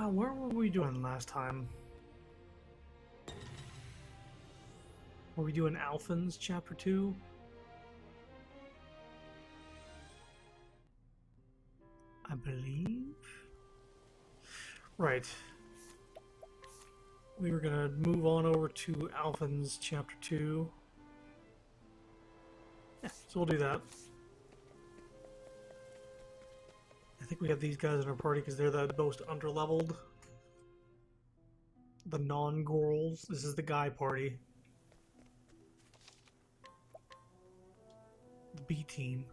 Where were we doing last time? Were we doing Alphins Chapter 2? I believe. Right. We were gonna move on over to Alphins Chapter 2. Yeah, so we'll do that. I think we have these guys in our party because they're the most underleveled. The non-Gorals. This is the guy party. The B team.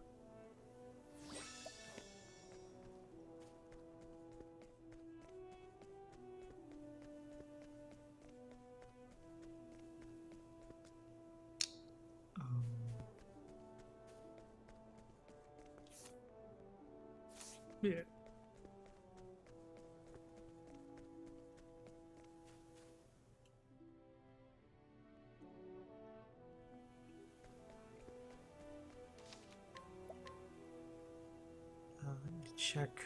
Yeah. I need to check.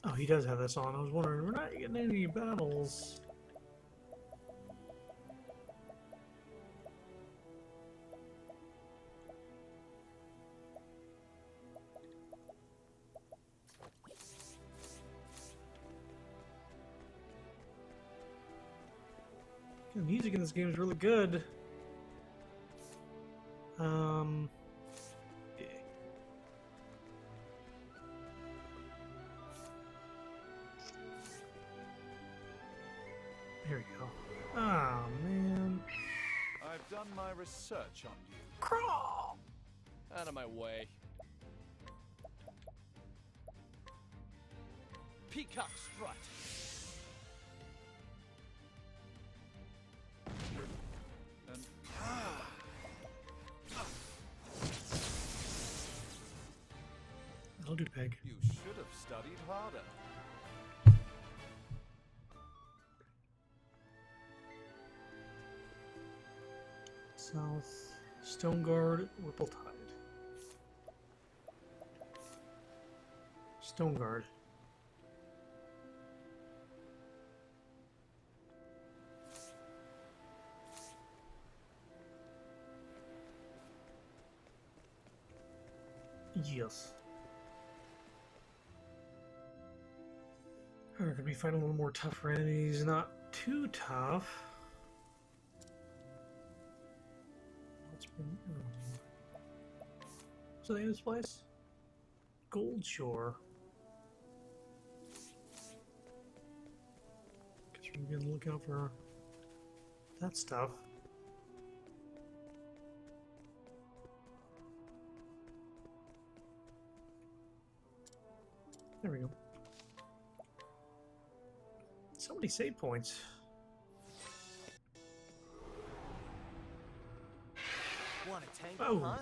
Oh, he does have this on. I was wondering, we're not getting any battles. The music in this game is really good. Yeah. Here we go. Ah, man. I've done my research on you. Crawl! Out of my way. Peacock strut. And I'll do Peg. you should have studied harder. South, Stone Guard, Ripple Tide. Stone Guard. Yes. We're gonna be fighting a little more tougher enemies, not too tough. Let's bring. What's the name of this place? Gold Shore. Guess we're gonna be on the lookout for that stuff. There we go. So many save points. Want a tango, huh?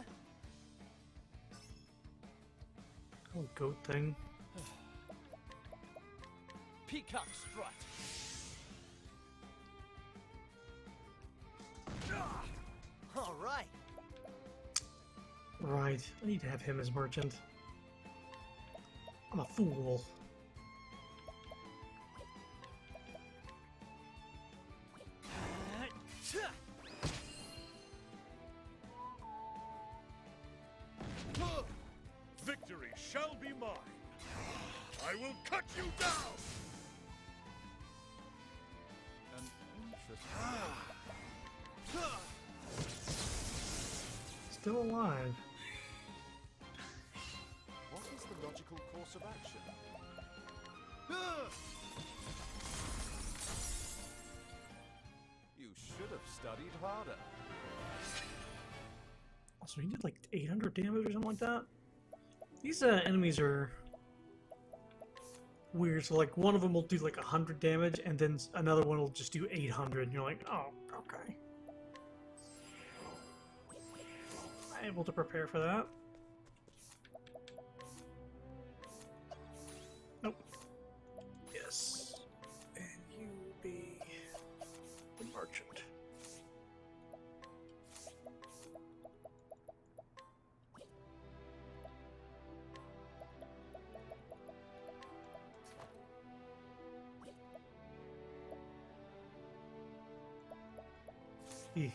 Oh, goat thing. Peacock strut. All right. Right. I need to have him as merchant. I'm a fool. Victory shall be mine. I will cut you down. An interesting. Still alive. What is the logical course of action? You should have studied harder. Also, he did like 800 damage or something like that. These enemies are weird. So, like, one of them will do like 100 damage, and then another one will just do 800. And you're like, oh, okay. I'm able to prepare for that. Nope. Yes. And you be the merchant. Eeh.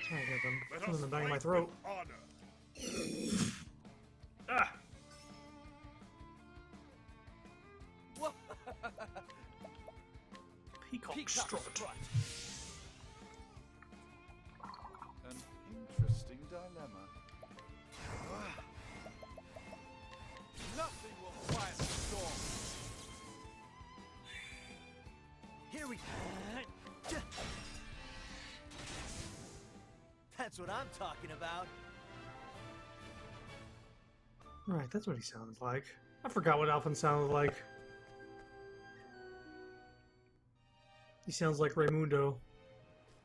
Sorry, I got them. Let Something us in the back of my fight throat. with honor. Ah! Peacock Peacock strut. strut. An interesting dilemma. Nothing will quiet the storm. Here we go. That's what I'm talking about. Right, that's what he sounds like. I forgot what Alphen sounded like. He sounds like Raimundo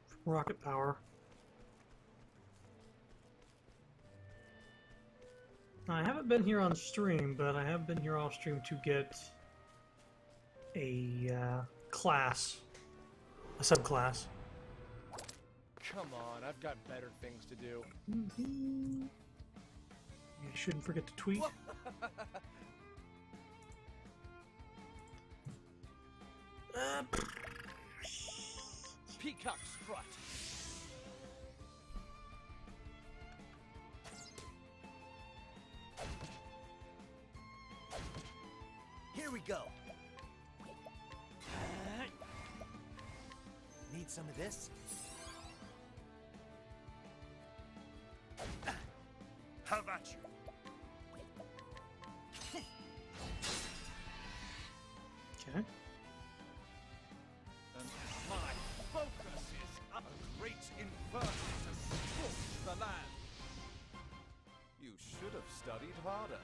from Rocket Power. Now, I haven't been here on stream, but I have been here off stream to get a class, a subclass. Come on, I've got better things to do. You shouldn't forget to tweet. Peacock strut. Here we go. Need some of this? Have at you. Okay. And My focus is a great inferno to scorch the land. You should have studied harder.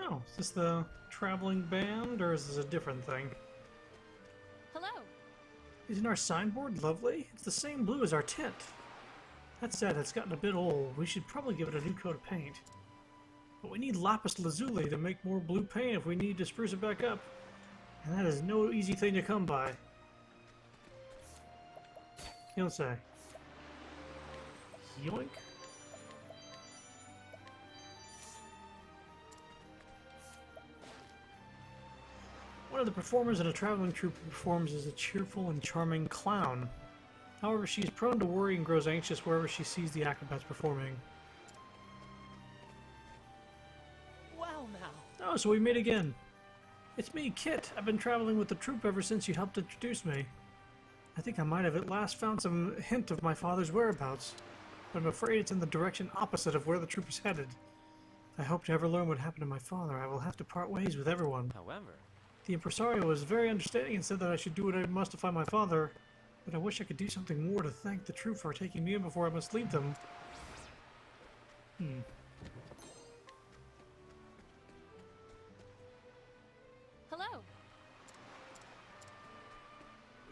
Oh, is this the traveling band, or is this a different thing? Hello. Isn't our signboard lovely? It's the same blue as our tent. That said, it's gotten a bit old. We should probably give it a new coat of paint. But we need lapis lazuli to make more blue paint if we need to spruce it back up. And that is no easy thing to come by. You don't say. Yoink. One of the performers in a traveling troupe who performs is a cheerful and charming clown. However, she is prone to worry and grows anxious wherever she sees the acrobats performing. well now. Oh, so we meet again. It's me, Kit. I've been traveling with the troupe ever since you helped introduce me. I think I might have at last found some hint of my father's whereabouts, but I'm afraid it's in the direction opposite of where the troupe is headed. If I hope to ever learn what happened to my father, I will have to part ways with everyone. However, The impresario was very understanding and said that I should do what I must to find my father, but I wish I could do something more to thank the troupe for taking me in before I must leave them. Hello.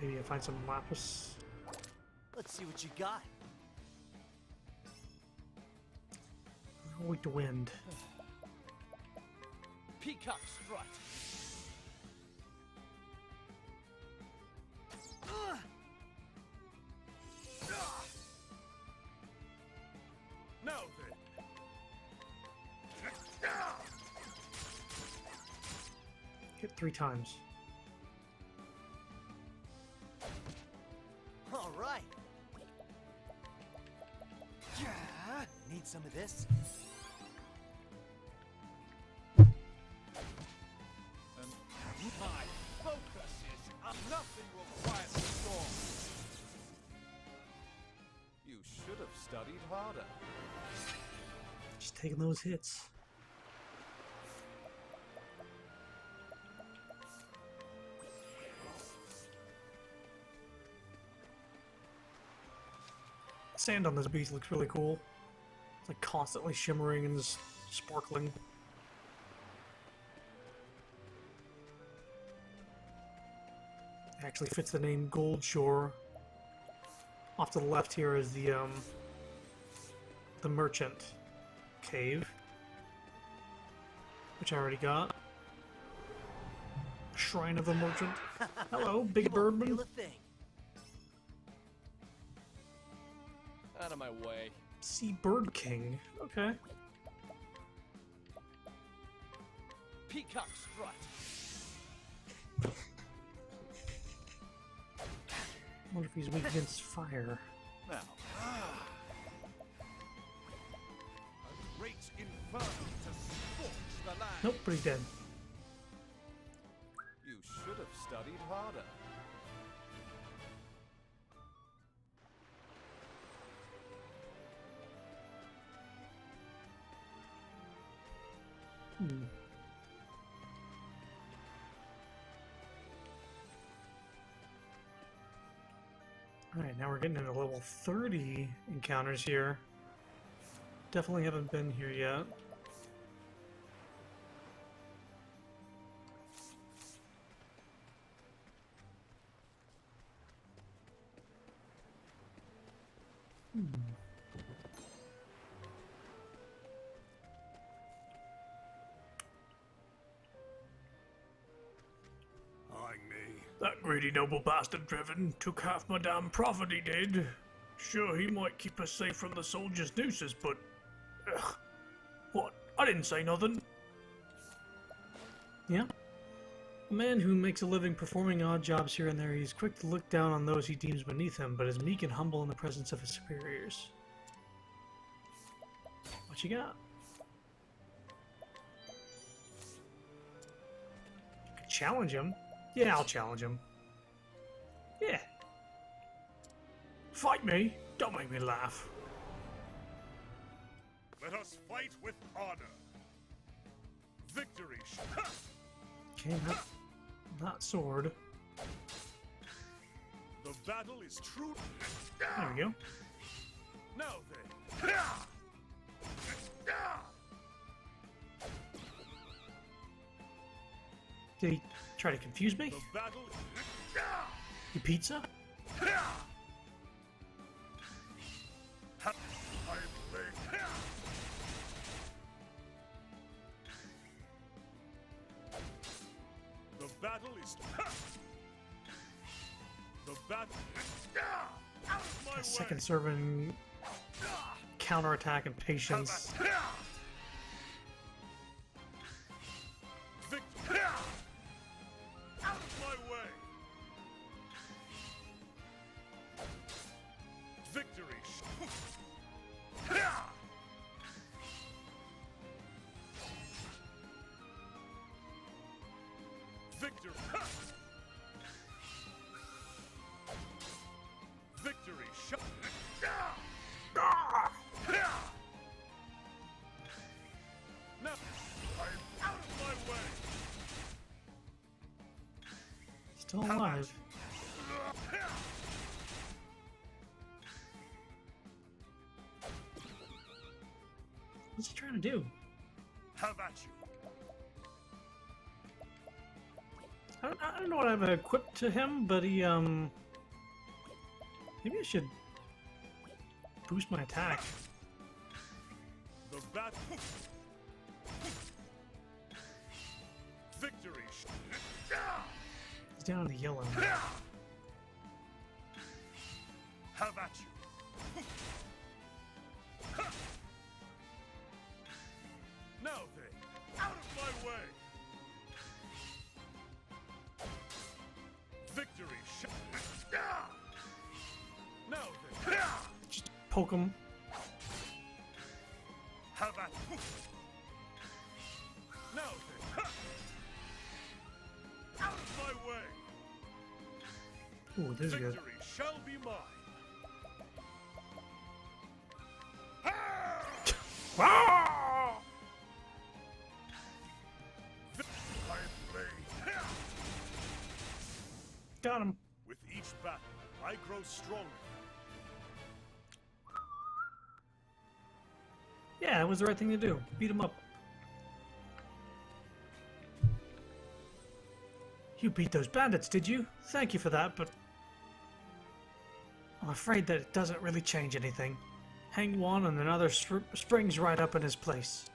Maybe I find some lapis. Let's see what you got. I'll wait to wind. Peacock strut. Now then. Hit 3 times. All right. Need some of this? And My focus is nothing will quiet the storm. you should have studied harder. Just taking those hits. Sand on this beast looks really cool. It's like constantly shimmering and just sparkling. It actually fits the name Gold Shore. Off to the left here is the Merchant Cave, which I already got. Shrine of a merchant. Hello, big You won't birdman. feel a thing. Out of my way. Sea Bird King. Okay. Peacock strut. I wonder if he's weak against fire. Now, A great inferno to scorch the land. Nope, but he's dead. you should have studied harder. Hmm. Alright, now we're getting into level 30 encounters here. Definitely haven't been here yet. Eyeing me. That greedy noble bastard Driven took half my damn profit, he did. Sure, he might keep us safe from the soldiers' nooses, but... Ugh. What? I didn't say nothing. Yeah? A man who makes a living performing odd jobs here and there, he's quick to look down on those he deems beneath him, but is meek and humble in the presence of his superiors. What you got? Challenge him? Yeah, I'll challenge him. Yeah. Fight me? Don't make me laugh. Let us fight with honor. Victory. Ha! Okay, not sword. The battle is true. There we go. Now then. Did he try to confuse me? The battle. You pizza? I play. The battle is. The battle. Out of my A way. second serving counterattack and patience. Victory. Out of my way. Victory. Victory. Victory. Now, I'm out of my way. Still alive. What's he trying to do? How about you? I don't know what I've equipped to him, but he, maybe I should boost my attack. The battle. Victory. He's down in the yellow. How about you? Now then, out of my way. Victory. Now then, Just poke him. how about you? Now then, out of my way. Ooh, this is good. Victory shall be mine. Ah! I play. Got him. With each battle, I grow stronger. Yeah, it was the right thing to do. Beat him up. You beat those bandits, did you? Thank you for that, but I'm afraid that it doesn't really change anything. Hang one and another springs right up in his place.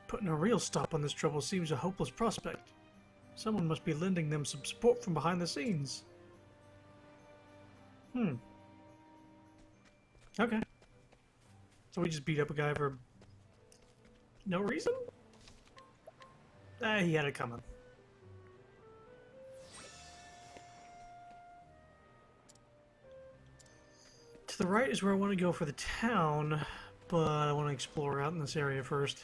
Putting a real stop on this trouble seems a hopeless prospect. Someone must be lending them some support from behind the scenes. Okay. So we just beat up a guy for no reason? He had it coming. To the right is where I want to go for the town, but I want to explore out in this area first.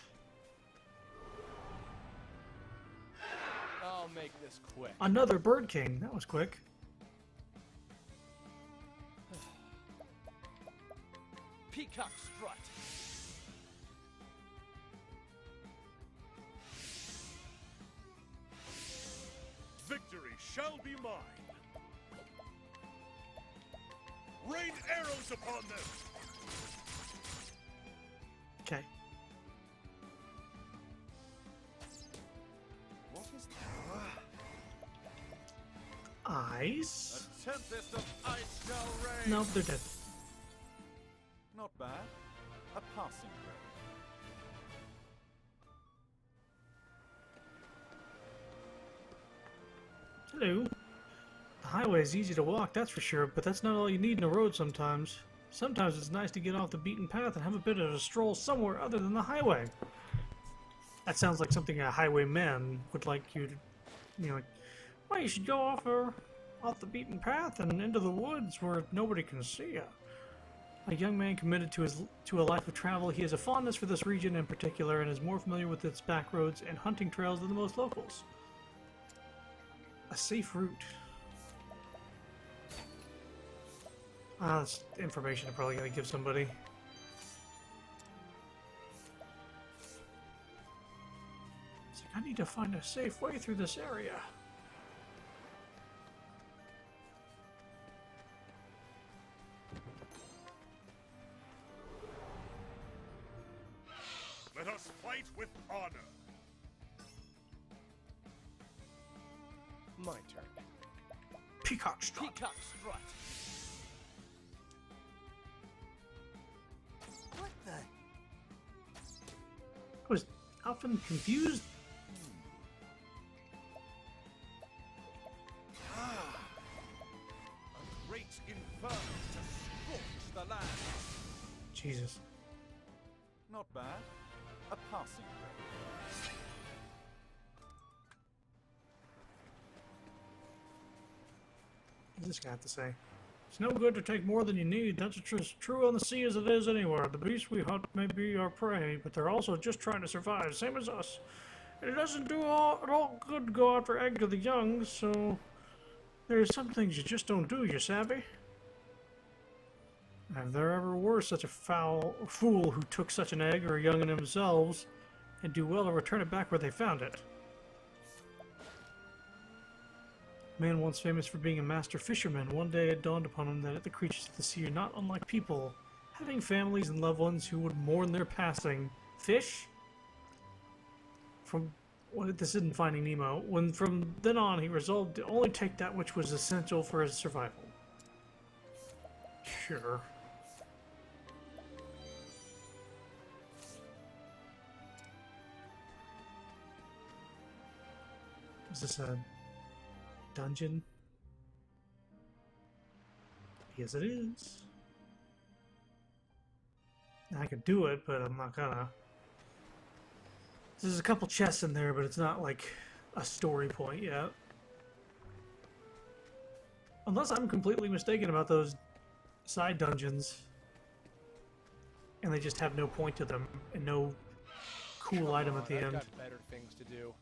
I'll make this quick. Another Bird King. That was quick. Peacock strut. Victory shall be mine. Rain arrows upon them. Okay. What is Eyes? A tempest of ice shall rain. Nope, they're dead. Not bad. A passing grade. Hello. The highway is easy to walk, that's for sure, but that's not all you need in a road sometimes. Sometimes it's nice to get off the beaten path and have a bit of a stroll somewhere other than the highway. That sounds like something a highwayman would like you to, you know, like, well, you should go off the beaten path and into the woods where nobody can see you. A young man committed to a life of travel, he has a fondness for this region in particular and is more familiar with its back roads and hunting trails than the most locals. A safe route. That's information I'm probably going to give somebody. It's like, I need to find a safe way through this area. Let us fight with honor. My turn. Peacock strut. Peacock strut. What the? I was often confused. A great inferno to scorch the land. Jesus. Not bad. A passing grade. What's this guy have to say? It's no good to take more than you need. That's as true on the sea as it is anywhere. The beasts we hunt may be our prey, but they're also just trying to survive, same as us. And it doesn't do at all good to go after egg of the young, so there's some things you just don't do, you savvy? And if there ever were such a fool who took such an egg or a young in themselves, and do well to return it back where they found it. A man once famous for being a master fisherman, one day it dawned upon him that the creatures of the sea are not unlike people, having families and loved ones who would mourn their passing. Fish? This isn't Finding Nemo. When from then on he resolved to only take that which was essential for his survival. Sure. Is this a dungeon? Yes, it is. I could do it, but I'm not gonna. There's a couple chests in there, but it's not like a story point yet. Unless I'm completely mistaken about those side dungeons. And they just have no point to them, and no cool item at the I've end. got better things to do.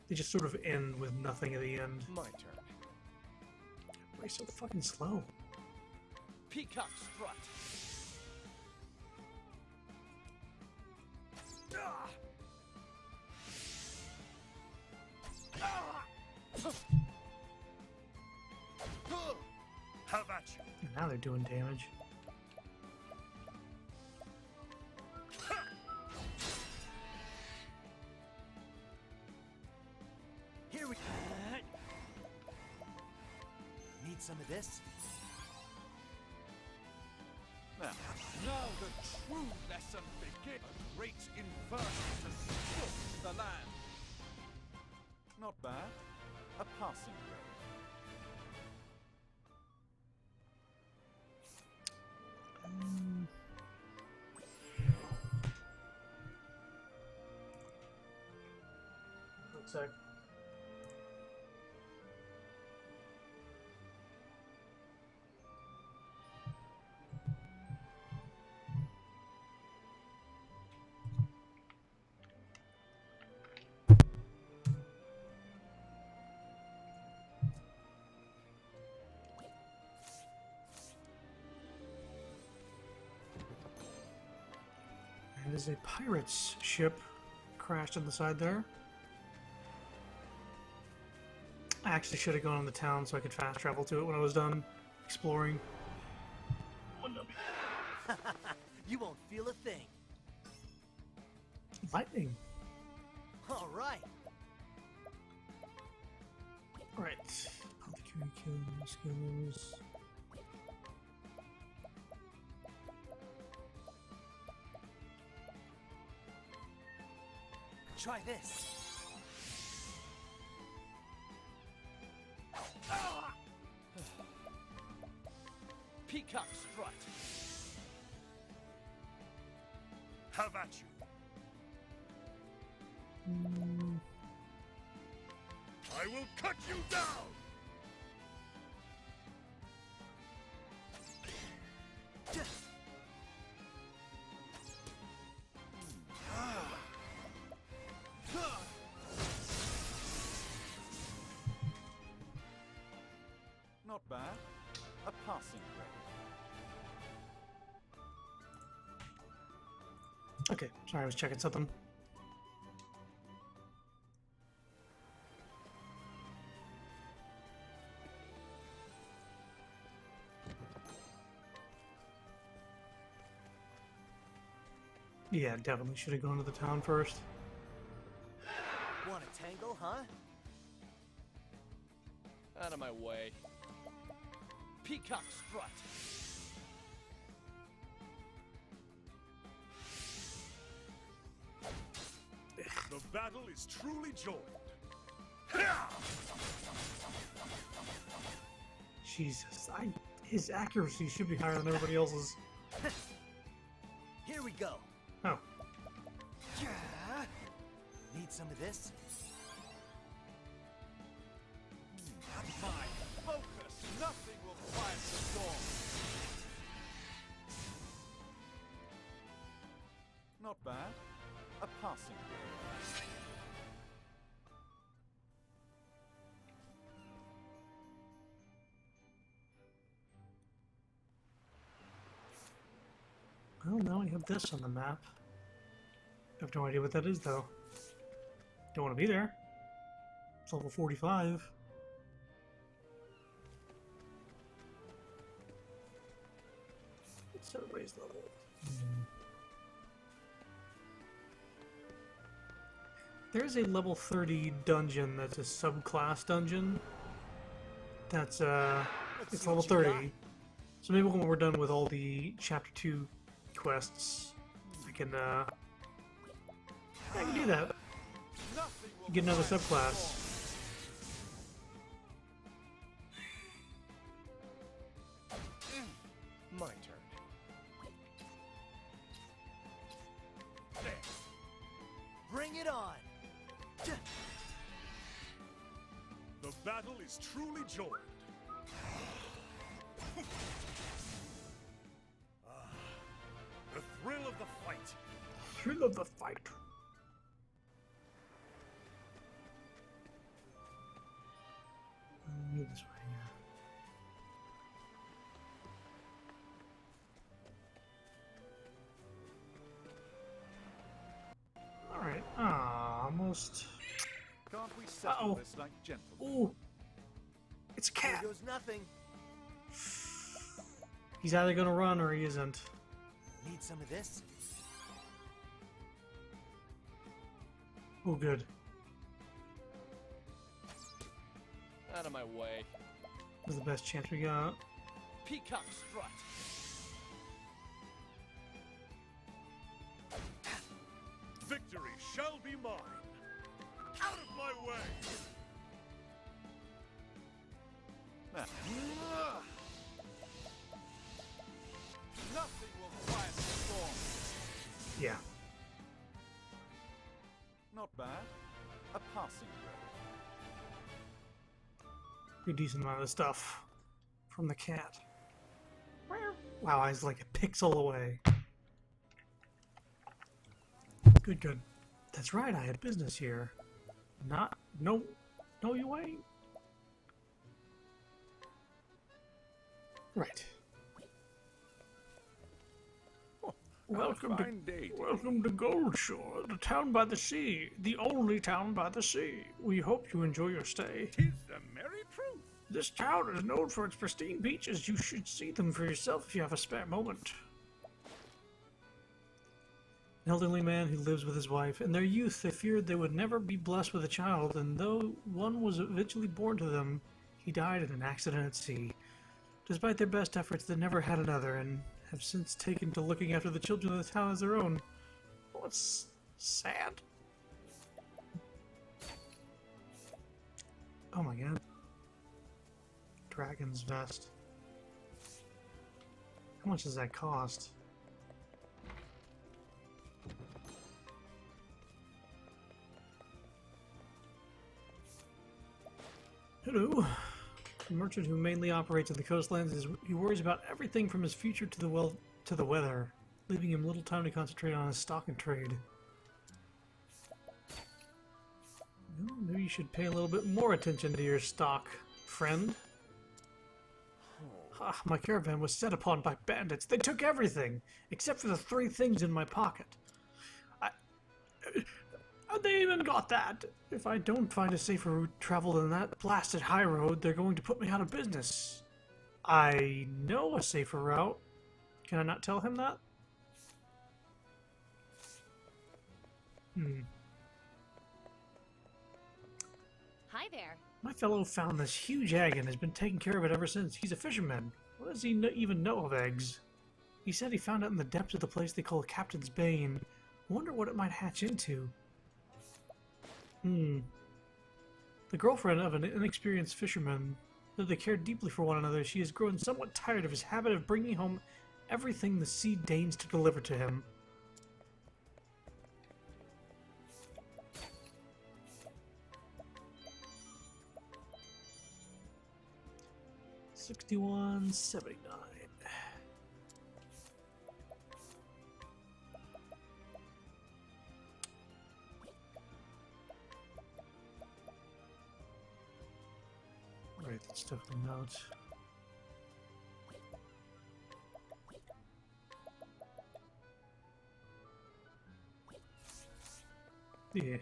They just sort of end with nothing at the end. My turn. Why are you so fucking slow? Peacock strut. Have at you. And now they're doing damage. Here we go. Need some of this? Now, the true lesson begins. A great inversion to scorch the land. not bad. A passing grade. Looks like. And there's a pirate's ship crashed on the side there. I actually should have gone on the town so I could fast travel to it when I was done exploring. You won't feel a thing. Lightning. All right. Right. Apothecary killing skills. Try this. Peacock strut. Have at you. I will cut you down. Not bad. A passing grade. Okay, sorry, I was checking something. Yeah, definitely should have gone to the town first. Want a tangle, huh? Out of my way. Peacock strut. The battle is truly joined. Jesus, his accuracy should be higher than everybody else's. Here we go. Oh, Need some of this? My focus. Nothing will quiet the storm. Not bad. A passing grade. well, now we have this on the map. I have no idea what that is, though. Don't want to be there. It's level 45. What's everybody's level? There's a level 30 dungeon that's a subclass dungeon. That's it's see level what you 30. got. So maybe when we're done with all the chapter 2 quests, I can do that. Nothing will Get another quiet the subclass. storm. My turn. Bring it on. The battle is truly joined. The thrill of the fight. Thrill of the fight. This way, yeah. Alright, almost. Can't we settle Uh-oh. this like gentlemen? Ooh! It's a Here cat! goes nothing. He's either gonna run or he isn't. Need some of this? Oh, good. Out of my way. This is the best chance we got. Peacock strut. victory shall be mine. Out of my way! Nothing will quiet the storm. Yeah. Not bad. A passing grade. Pretty decent amount of stuff from the cat. Wow, I was like a pixel away. Good, good. That's right, I had business here. No, you ain't. Right. Welcome to Gold Shore, the town by the sea, the only town by the sea. We hope you enjoy your stay. 'Tis the merry truth. This town is known for its pristine beaches. You should see them for yourself if you have a spare moment. An elderly man who lives with his wife. In their youth, they feared they would never be blessed with a child, and though one was eventually born to them, he died in an accident at sea. Despite their best efforts, they never had another, and have since taken to looking after the children of the town as their own. Oh, it's sad. Oh my god. Dragon's vest. How much does that cost? Hello. A merchant who mainly operates in the coastlands, he worries about everything from his future to the weather, leaving him little time to concentrate on his stock and trade. Well, maybe you should pay a little bit more attention to your stock, friend. Ah, my caravan was set upon by bandits. They took everything, except for the 3 things in my pocket. They even got that. If I don't find a safer route travel than that blasted high road, they're going to put me out of business. I know a safer route. Can I not tell him that? Hi there. My fellow found this huge egg and has been taking care of it ever since. He's a fisherman. What does he even know of eggs? He said he found it in the depths of the place they call Captain's Bane. I wonder what it might hatch into. The girlfriend of an inexperienced fisherman, though they cared deeply for one another, she has grown somewhat tired of his habit of bringing home everything the sea deigns to deliver to him. $61.79. Right, that's definitely not. Yeah.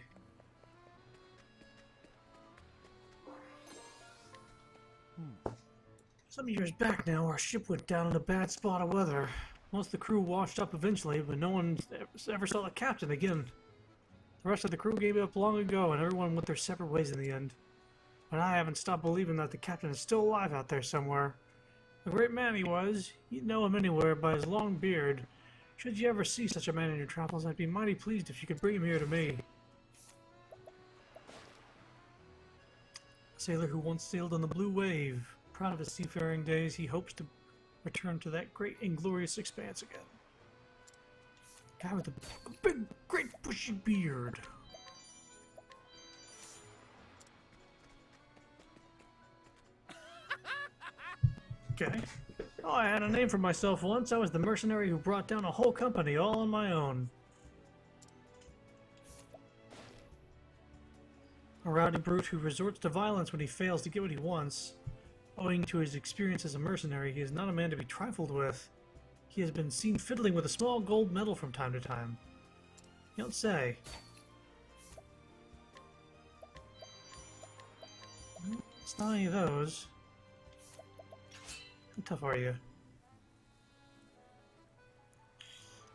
Some years back now, our ship went down in a bad spot of weather. Most of the crew washed up eventually, but no one ever saw the captain again. The rest of the crew gave up long ago, and everyone went their separate ways in the end. But I haven't stopped believing that the captain is still alive out there somewhere. A great man he was. You'd know him anywhere by his long beard. Should you ever see such a man in your travels, I'd be mighty pleased if you could bring him here to me. A sailor who once sailed on the Blue Wave. Proud of his seafaring days, he hopes to return to that great and glorious expanse again. Guy with a big, great bushy beard. Okay. Oh, I had a name for myself once. I was the mercenary who brought down a whole company all on my own. A rowdy brute who resorts to violence when he fails to get what he wants. Owing to his experience as a mercenary, he is not a man to be trifled with. He has been seen fiddling with a small gold medal from time to time. You don't say. It's not any of those. How tough are you?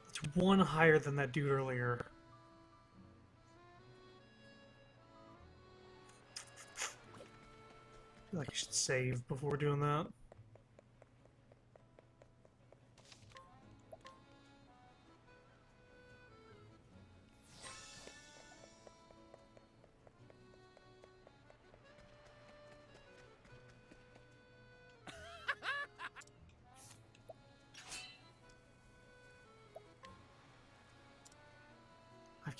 It's 1 higher than that dude earlier. I feel like you should save before doing that.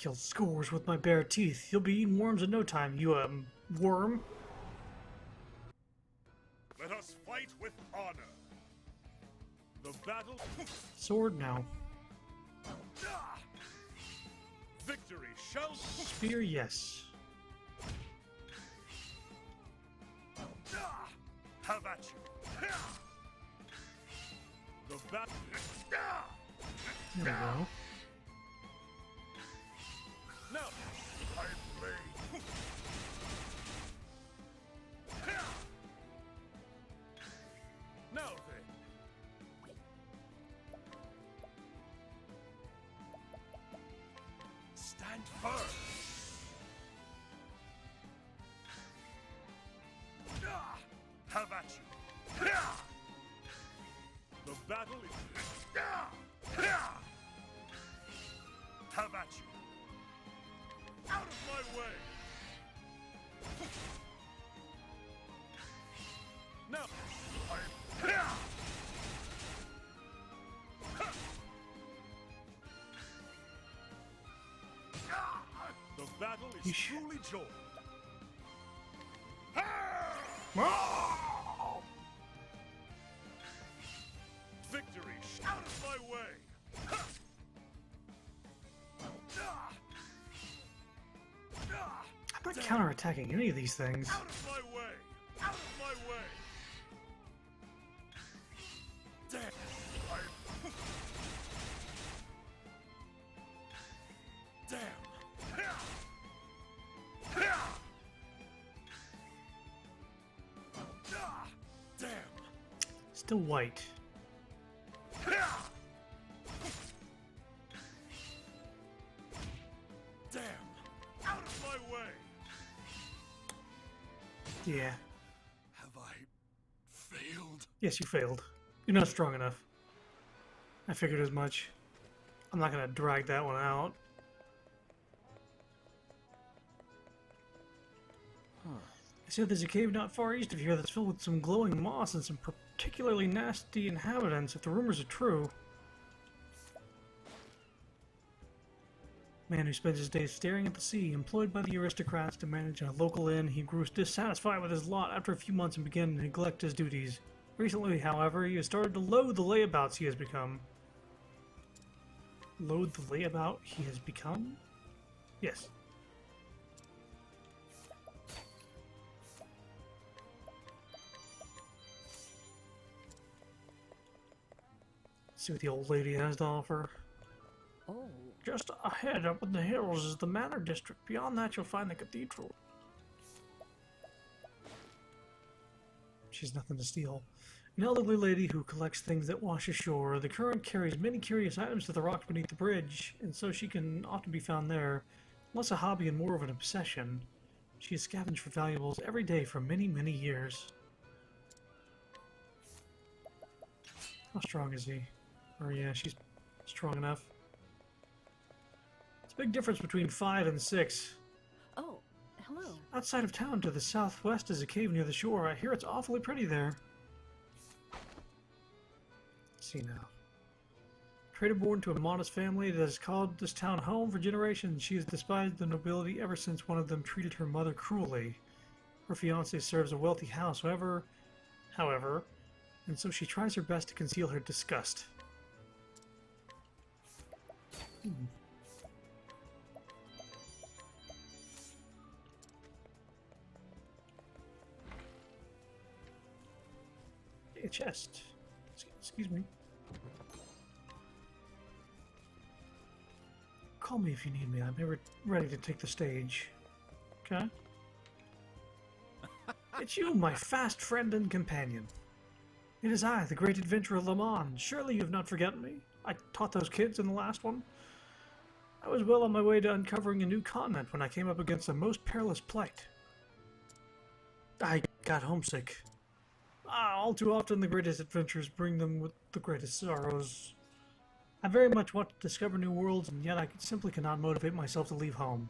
killed scores with my bare teeth. You'll be eating worms in no time, you, worm. Let us fight with honor. The battle. Sword now. Victory shall. Spear, yes. Have at you. The battle. There we go. Now, I play. Now then. Stand firm. Have at you. The battle is. Have at you. Out of my way. Now. The battle is truly joined. Victory out of my way. I'm not counterattacking any of these things. Out of my way. Out of my way. Damn. Damn. Damn. Still white. Damn. Out of my way. Yeah. Have I failed? Yes, you failed. You're not strong enough. I figured as much. I'm not gonna drag that one out. I see there's a cave not far east of here that's filled with some glowing moss and some particularly nasty inhabitants, if the rumors are true. Man who spends his days staring at the sea, employed by the aristocrats to manage a local inn, he grew dissatisfied with his lot after a few months and began to neglect his duties. Recently, however, he has started to loathe the layabouts he has become. Loathe the layabout he has become? Yes. See what the old lady has to offer. Oh. Just ahead up in the hills is the Manor District. Beyond that you'll find the cathedral. She's nothing to steal. An elderly lady who collects things that wash ashore. The current carries many curious items to the rocks beneath the bridge, and so she can often be found there. Less a hobby and more of an obsession. She has scavenged for valuables every day for many, many years. How strong is he? Or yeah, she's strong enough. It's a big difference between 5 and 6. Oh, hello. Outside of town to the southwest is a cave near the shore. I hear it's awfully pretty there. Let's see now. Trader born to a modest family that has called this town home for generations, she has despised the nobility ever since one of them treated her mother cruelly. Her fiancé serves a wealthy house, however, and so she tries her best to conceal her disgust. A chest. Excuse me. Call me if you need me. I'm ready to take the stage. Okay? It's you, my fast friend and companion. It is I, the great adventurer Lamont. Surely you have not forgotten me. I taught those kids in the last one. I was well on my way to uncovering a new continent when I came up against a most perilous plight. I got homesick. All too often the greatest adventures bring them with the greatest sorrows. I very much want to discover new worlds, and yet I simply cannot motivate myself to leave home.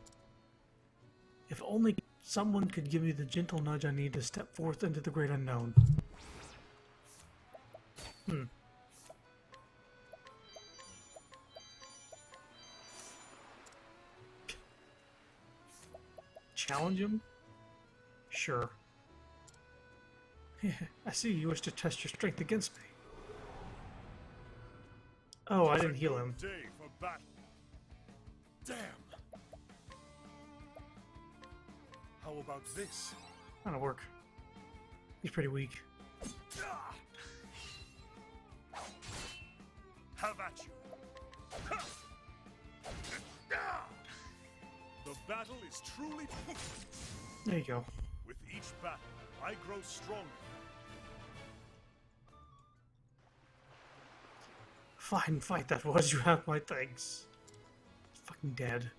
If only someone could give me the gentle nudge I need to step forth into the great unknown. challenge him? Sure. I see you wish to test your strength against me. Oh, I didn't heal him. Day for battle. Damn. How about this? That'll work. He's pretty weak. Have at you. Ha! The battle is truly. There you go. With each battle, I grow stronger. Fine fight that was. You have my thanks. Fucking dead.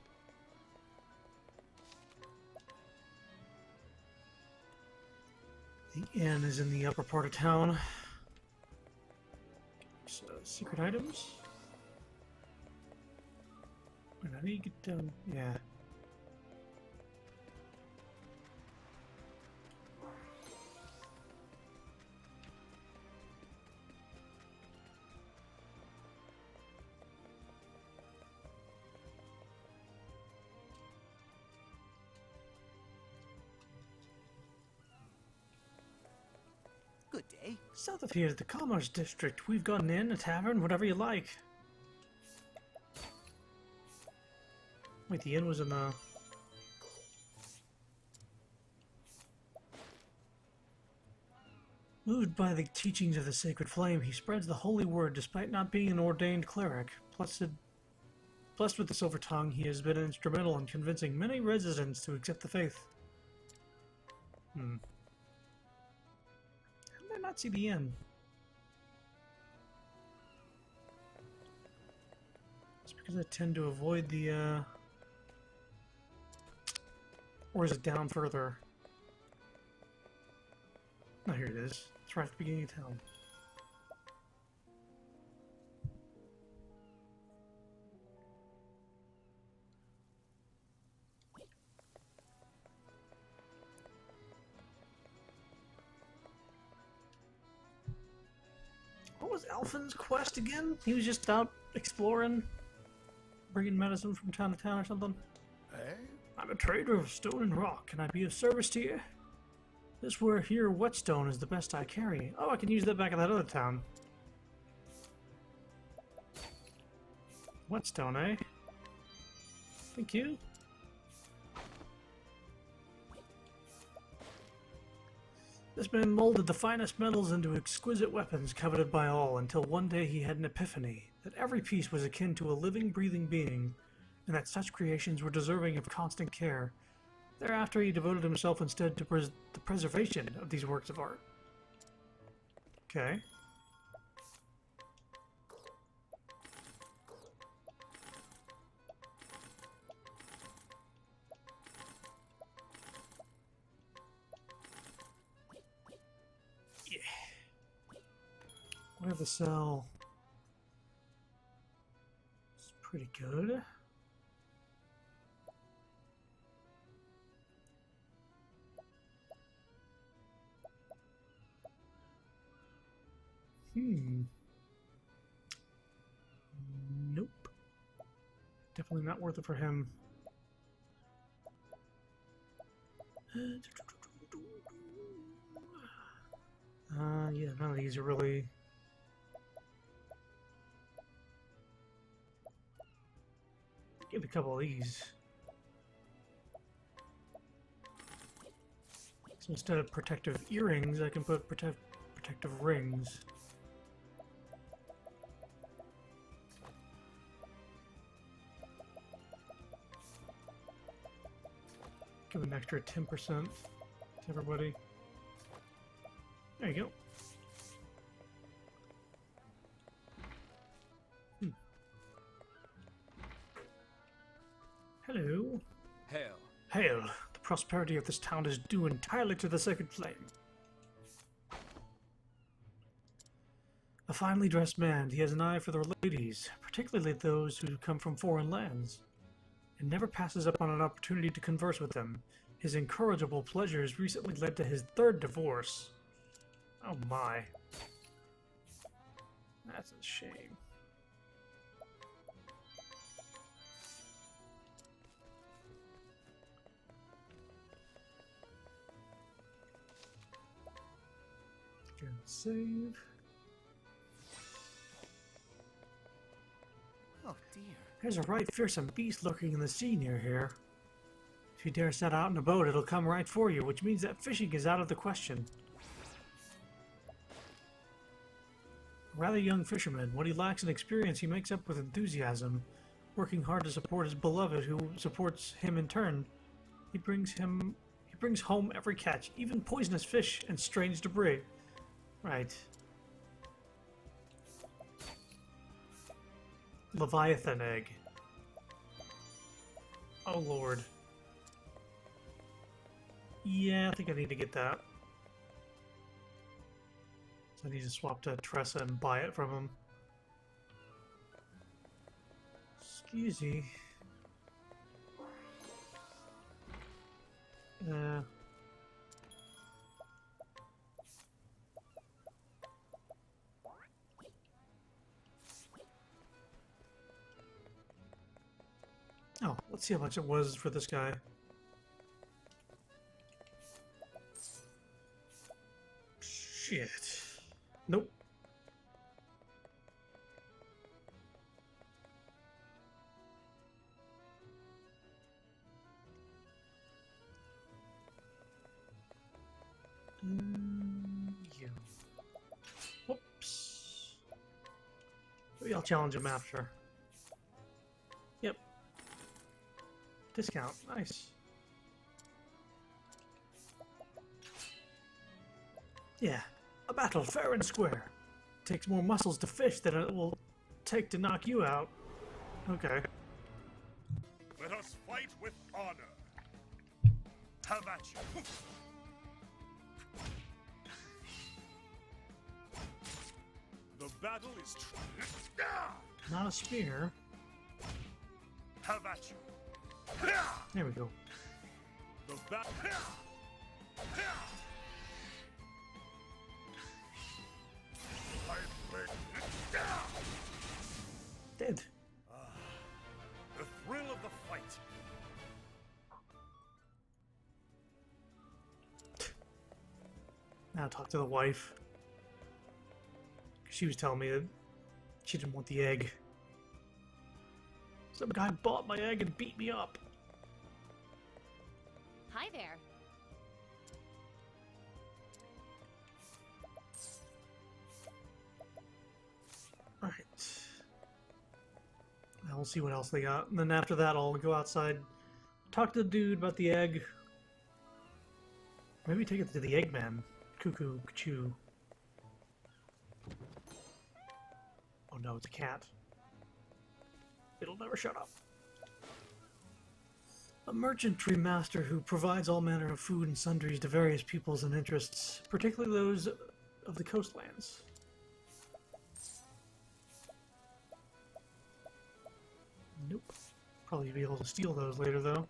The inn is in the upper part of town. So, secret items. Wait, how do you get down? Yeah. Good day. South of here is the Commerce District. We've got an inn, a tavern, whatever you like. Wait, the inn was in the... Moved by the teachings of the Sacred Flame, he spreads the holy word despite not being an ordained cleric. Blessed with the silver tongue, he has been instrumental in convincing many residents to accept the faith. How did I not see the inn? It's because I tend to avoid the, Or is it down further? Oh, here it is. It's right at the beginning of town. What was Alphin's quest again? He was just out exploring, bringing medicine from town to town or something? I'm a trader of stone and rock. Can I be of service to you? This whetstone is the best I carry. Oh, I can use that back in that other town. Whetstone, eh? Thank you. This man molded the finest metals into exquisite weapons coveted by all until one day he had an epiphany that every piece was akin to a living, breathing being, and that such creations were deserving of constant care. Thereafter, he devoted himself instead to the preservation of these works of art. Okay. Yeah. Where the cell? It's pretty good. Nope. Definitely not worth it for him. Yeah, none of these are really... Give a couple of these. So instead of protective earrings, I can put protective rings. Give an extra 10% to everybody. There you go. Hello. Hail. Hail. The prosperity of this town is due entirely to the Sacred Flame. A finely dressed man, he has an eye for the ladies, particularly those who come from foreign lands, and never passes up on an opportunity to converse with them. His incorrigible pleasures recently led to his third divorce. Oh my. That's a shame. save. Oh dear. There's a right fearsome beast lurking in the sea near here. If you dare set out in a boat, it'll come right for you, which means that fishing is out of the question. A rather young fisherman. What he lacks in experience, he makes up with enthusiasm, working hard to support his beloved, who supports him in turn. He brings home every catch, even poisonous fish and strange debris. Right. Leviathan egg. Oh lord. Yeah, I think I need to get that. So I need to swap to Tressa and buy it from him. Excuse me. Oh, let's see how much it was for this guy. Shit. Nope. You. Whoops. Maybe I'll challenge him after. Yep. Discount. Nice. Yeah. A battle fair and square. Takes more muscles to fish than it will take to knock you out. Okay. Let us fight with honor. Have at you. The battle is Not a spear. Have at you. There we go. The battle. Dead. The thrill of the fight. Now talk to the wife. She was telling me that she didn't want the egg. Some guy bought my egg and beat me up. Hi there. Alright. Now we'll see what else they got. And then after that, I'll go outside, talk to the dude about the egg. Maybe take it to the Eggman. Cuckoo, Choo. Oh no, it's a cat. It'll never shut up. A merchantry master who provides all manner of food and sundries to various peoples and interests, particularly those of the coastlands. Nope. Probably be able to steal those later, though.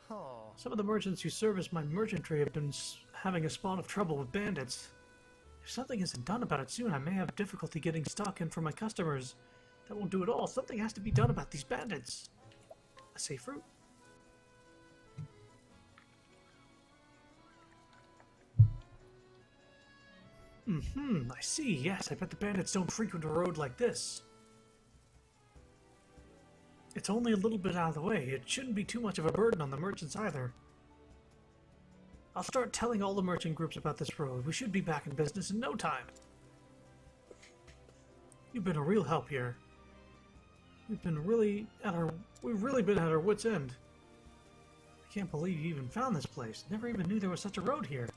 Oh. Some of the merchants who service my merchantry have been having a spot of trouble with bandits. If something isn't done about it soon, I may have difficulty getting stock in for my customers. That won't do it all. Something has to be done about these bandits. A safe route. I see. Yes, I bet the bandits don't frequent a road like this. It's only a little bit out of the way. It shouldn't be too much of a burden on the merchants either. I'll start telling all the merchant groups about this road. We should be back in business in no time. You've been a real help here. We've really been at our wits' end. I can't believe you even found this place. Never even knew there was such a road here.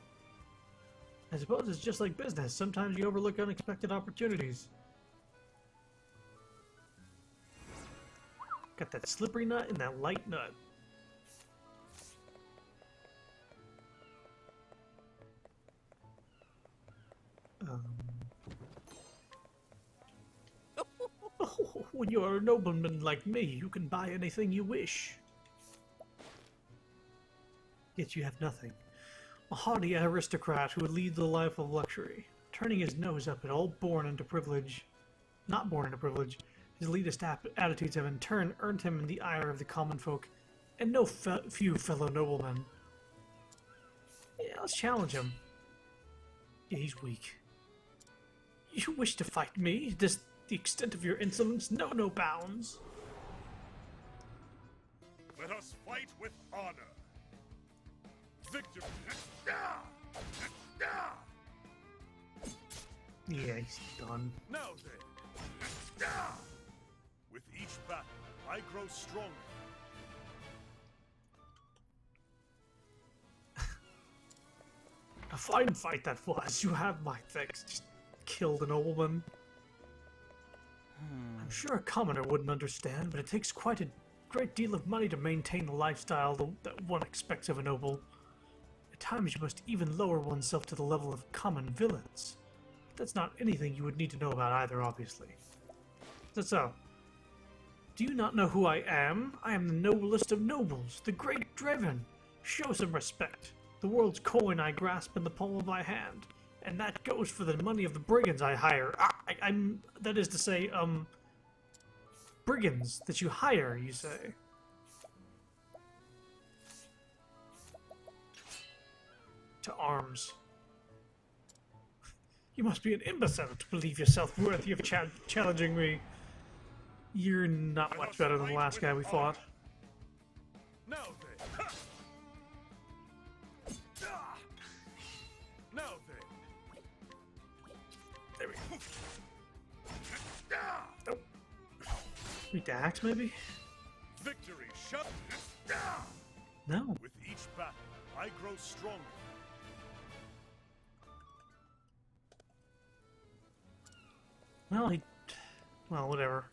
I suppose it's just like business. Sometimes you overlook unexpected opportunities. Got that slippery nut and that light nut. Oh, when you're a nobleman like me, you can buy anything you wish. Yet you have nothing. A haughty aristocrat who would lead the life of luxury, turning his nose up at all not born into privilege. His elitist attitudes have in turn earned him the ire of the common folk, and no few fellow noblemen. Yeah, let's challenge him. Yeah, he's weak. You wish to fight me? Does the extent of your insolence know no bounds? Let us fight with honor. Victory. Yeah, he's done. Now then. With each battle, I grow stronger. A fine fight that was. You have my thanks. Just killed a nobleman. I'm sure a commoner wouldn't understand, but it takes quite a great deal of money to maintain the lifestyle that one expects of a noble. At times you must even lower oneself to the level of common villains. But that's not anything you would need to know about either, obviously. Is that so? Do you not know who I am? I am the noblest of nobles, the great Draven. Show some respect. The world's coin I grasp in the palm of my hand. And that goes for the money of the brigands I hire. That is to say, brigands that you hire, you say. To arms. You must be an imbecile to believe yourself worthy of challenging me. You're not much better than the last guy we fought. Now then. Now then. There we go. Nope. Need the axe, maybe? Victory shut. No. With each battle, I grow stronger. Well, whatever.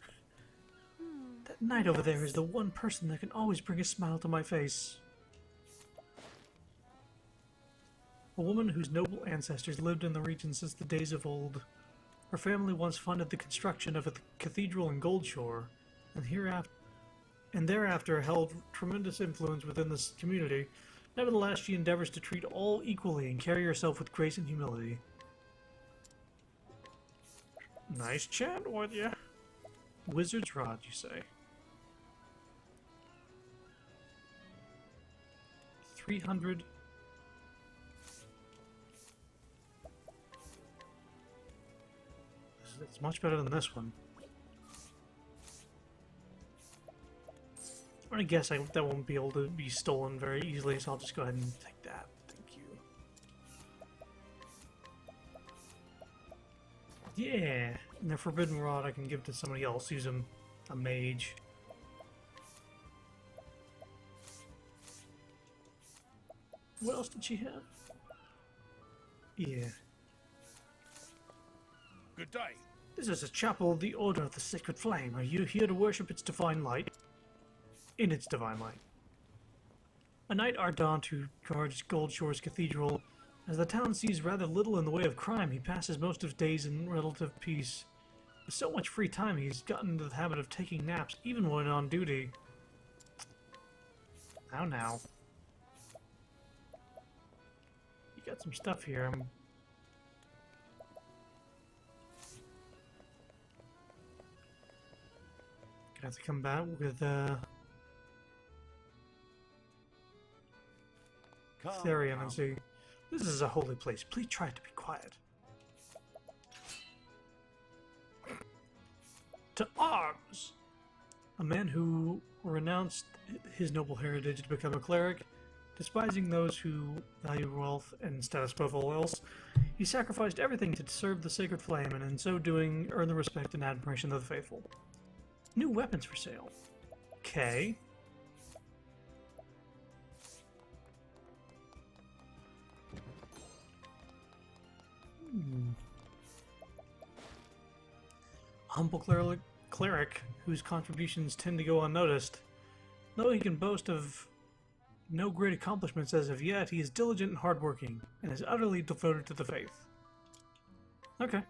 That knight over there is the one person that can always bring a smile to my face. A woman whose noble ancestors lived in the region since the days of old. Her family once funded the construction of a cathedral in Goldshore, and thereafter held tremendous influence within this community. Nevertheless, she endeavors to treat all equally and carry herself with grace and humility. Nice chat, would ya? Wizard's Rod, you say? 300. It's much better than this one. I guess that won't be able to be stolen very easily, so I'll just go ahead and take that. Thank you. Yeah, and the Forbidden Rod I can give to somebody else who's a mage. What else did she have? Yeah. Good day. This is a chapel of the Order of the Sacred Flame. Are you here to worship its divine light? In its divine light. A knight ardent who guards Goldshore's cathedral. As the town sees rather little in the way of crime, he passes most of his days in relative peace. With so much free time, he's gotten into the habit of taking naps, even when on duty. Now. You got some stuff here. I'm gonna have to come back with Therion and see. This is a holy place. Please try to be quiet. To arms! A man who renounced his noble heritage to become a cleric, despising those who value wealth and status above all else, he sacrificed everything to serve the sacred flame, and in so doing earned the respect and admiration of the faithful. New weapons for sale. Okay. Humble cleric whose contributions tend to go unnoticed. Though he can boast of no great accomplishments as of yet, he is diligent and hardworking, and is utterly devoted to the faith. Okay.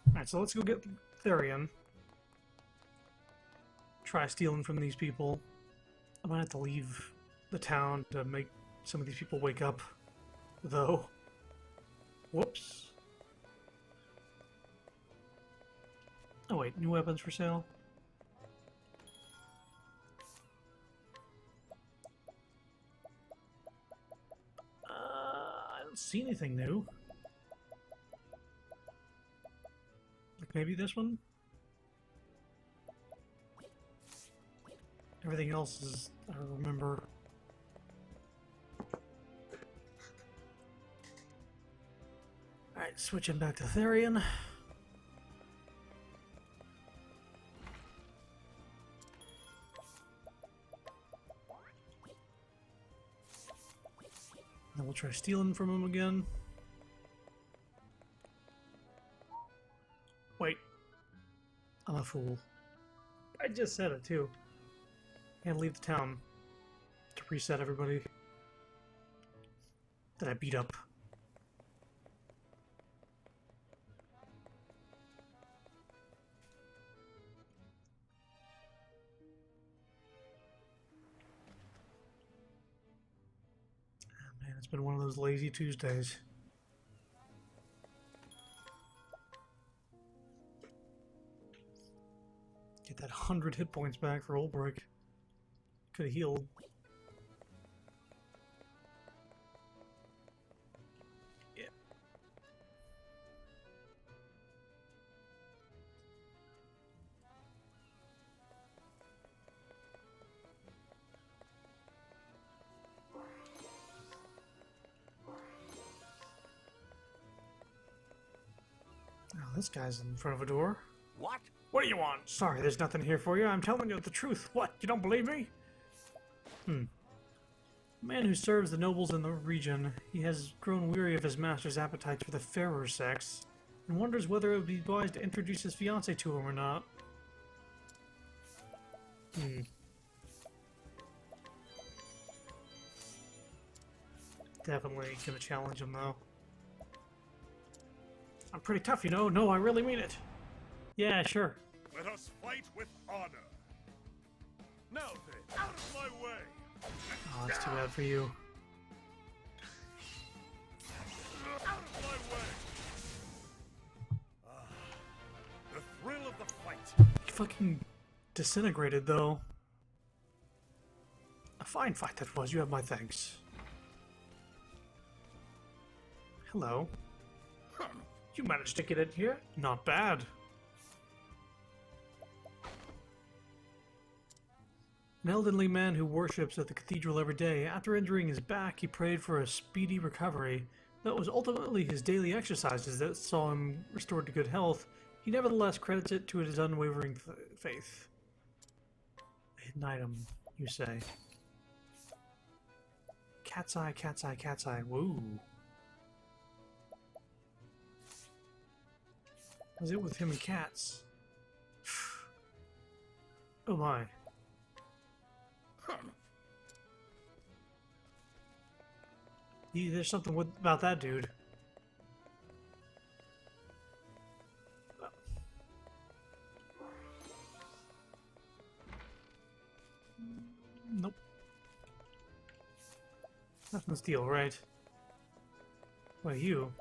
Alright, so let's go get Therion. try stealing from these people. I might have to leave the town to make some of these people wake up, though. Whoops. Oh wait, new weapons for sale? I don't see anything new. Like maybe this one? Everything else is, I don't remember. Alright, switching back to Therian. Then we'll try stealing from him again. Wait. I'm a fool. I just said it too. And leave the town to reset everybody that I beat up. Oh, man, it's been one of those lazy Tuesdays. Get that 100 hit points back for Olbrich. Could have healed. Yeah. Oh, this guy's in front of a door. What? What do you want? Sorry, there's nothing here for you. I'm telling you the truth. What? You don't believe me? A man who serves the nobles in the region, he has grown weary of his master's appetites for the fairer sex, and wonders whether it would be wise to introduce his fiancée to him or not. Definitely gonna challenge him, though. I'm pretty tough, you know. No, I really mean it. Yeah, sure. Let us fight with honor. Now then, out of my way! Oh, that's too bad for you. Out of my way! The thrill of the fight. He fucking disintegrated, though. A fine fight that was. You have my thanks. Hello. You managed to get in here? Not bad. An elderly man who worships at the cathedral every day. After injuring his back, he prayed for a speedy recovery. Though it was ultimately his daily exercises that saw him restored to good health, he nevertheless credits it to his unwavering faith. A hidden item, you say. Cat's eye, cat's eye, cat's eye. Woo. What's it with him and cats? Oh my. There's something about that dude. Nope. Nothing to steal, right? What are you?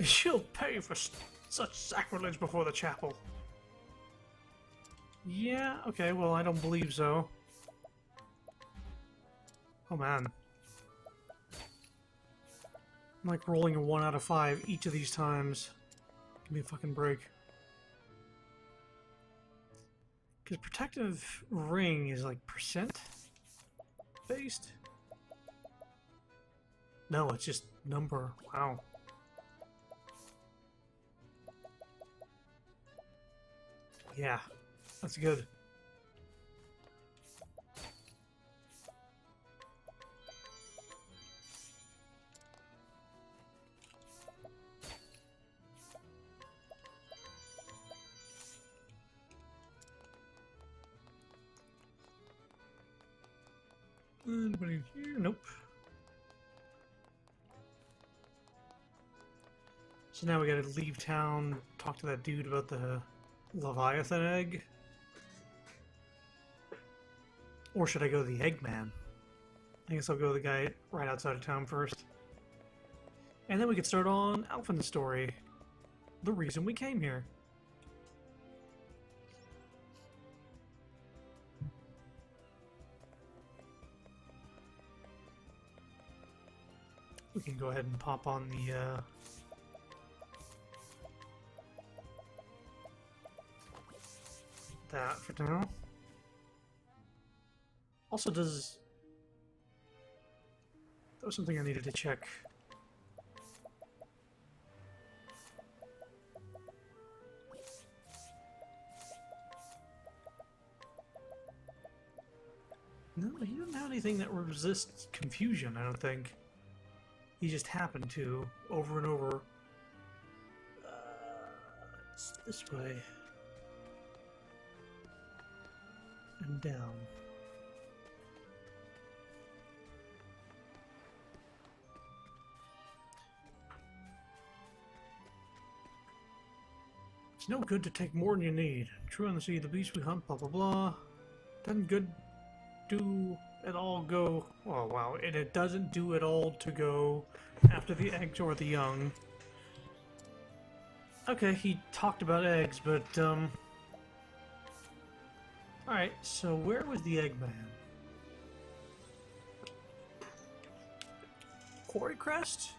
She'll pay for such sacrilege before the chapel. Yeah, okay, well, I don't believe so. Oh, man. I'm like rolling a 1 out of 5 each of these times. Give me a fucking break. Because protective ring is like percent based? No, it's just number. Wow. Yeah, that's good. Anybody here? Nope. So now we gotta leave town, talk to that dude about the Leviathan egg. Or should I go to the Eggman? I guess I'll go to the guy right outside of town first. And then we could start on Alphen's story. The reason we came here. We can go ahead and pop on the, that for now. Also, that was something I needed to check. No, he doesn't have anything that resists confusion, I don't think. He just happened to, over and over. It's this way. And down. It's no good to take more than you need. True on the sea, the beast we hunt, blah blah blah. Doesn't good do it all go... Oh wow, and it doesn't do it all to go after the eggs or the young. Okay, he talked about eggs, but alright, so where was the Eggman? Quarry Crest?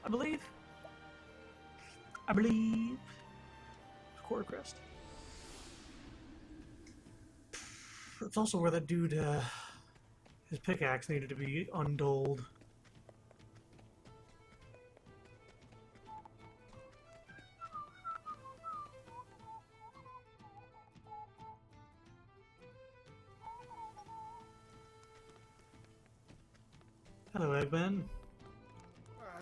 I believe? Quarry Crest. That's also where that dude, his pickaxe needed to be undoled. Hello, Eggman.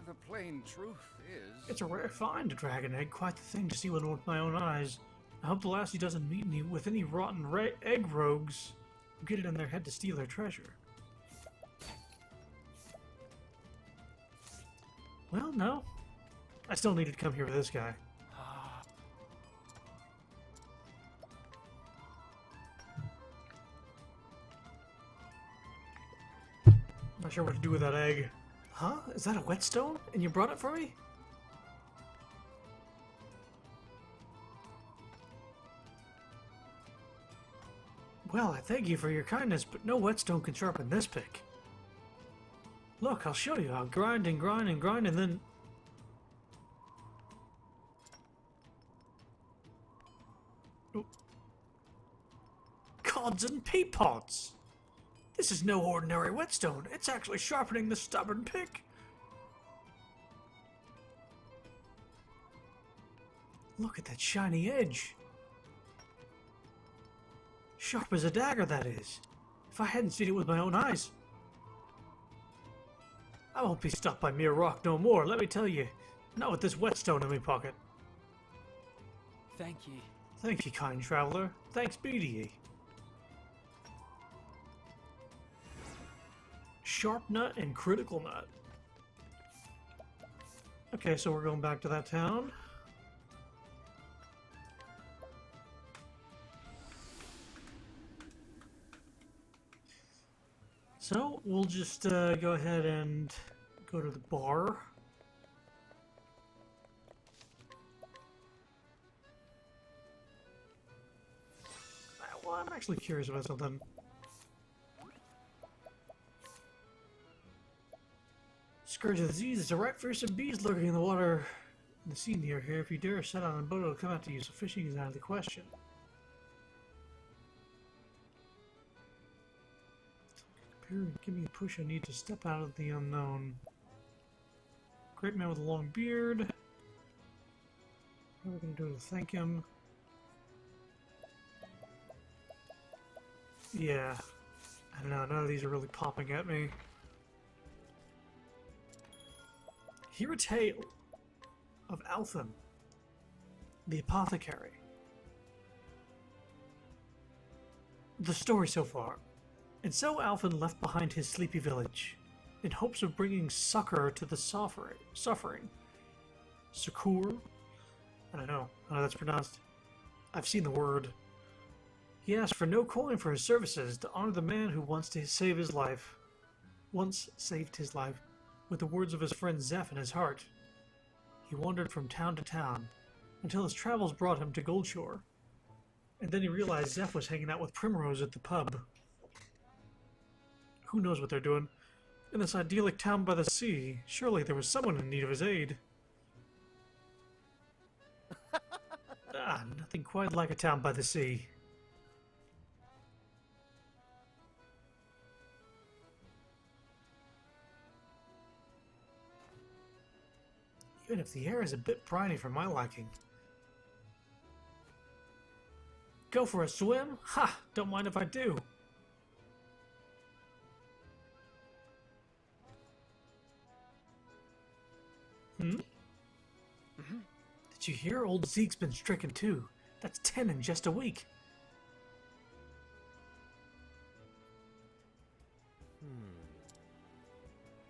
The plain truth is... It's a rare find, a dragon egg. Quite the thing to see one with my own eyes. I hope the lassie doesn't meet me with any rotten egg rogues who get it in their head to steal her treasure. Well, no. I still needed to come here with this guy. Not sure what to do with that egg. Huh? Is that a whetstone? And you brought it for me? Well, I thank you for your kindness, but no whetstone can sharpen this pick. Look, I'll show you. I'll grind and grind and grind and then... Oh. Cods and peapots! This is no ordinary whetstone. It's actually sharpening the stubborn pick. Look at that shiny edge. Sharp as a dagger, that is. If I hadn't seen it with my own eyes. I won't be stopped by mere rock no more, let me tell you. Not with this whetstone in my pocket. Thank ye. Thank you, kind traveler. Thanks be to ye. Sharp nut and critical nut. Okay, so we're going back to that town. So, we'll just go ahead and go to the bar. Well, I'm actually curious about something. Scourge of the Seas, there's a rat fish and bees lurking in the water in the sea near here. If you dare set on a boat, it'll come out to you, so fishing is out of the question. Give me a push, I need to step out of the unknown. Great man with a long beard. What are we going to do to thank him? Yeah. I don't know, none of these are really popping at me. Hear a tale of Alphen, the apothecary. The story so far. And so Alvin left behind his sleepy village, in hopes of bringing succor to the suffering. Succour? I don't know how that's pronounced. I've seen the word. He asked for no coin for his services to honor the man who once saved his life. With the words of his friend Zeph in his heart. He wandered from town to town, until his travels brought him to Goldshore. And then he realized Zeph was hanging out with Primrose at the pub. Who knows what they're doing? In this idyllic town by the sea, surely there was someone in need of his aid. Nothing quite like a town by the sea. Even if the air is a bit briny for my liking. Go for a swim? Ha! Don't mind if I do. Did you hear? Old Zeke's been stricken too. That's 10 in just a week.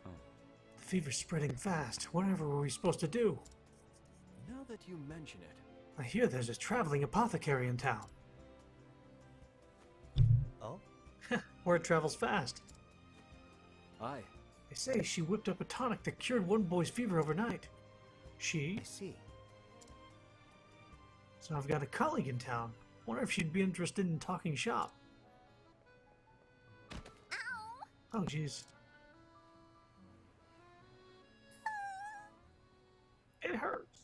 The fever's spreading fast. Whatever were we supposed to do? Now that you mention it. I hear there's a traveling apothecary in town. Oh? Word travels fast. Aye. They say she whipped up a tonic that cured one boy's fever overnight. She? I see. So I've got a colleague in town. Wonder if she'd be interested in talking shop. Oh, jeez. It hurts.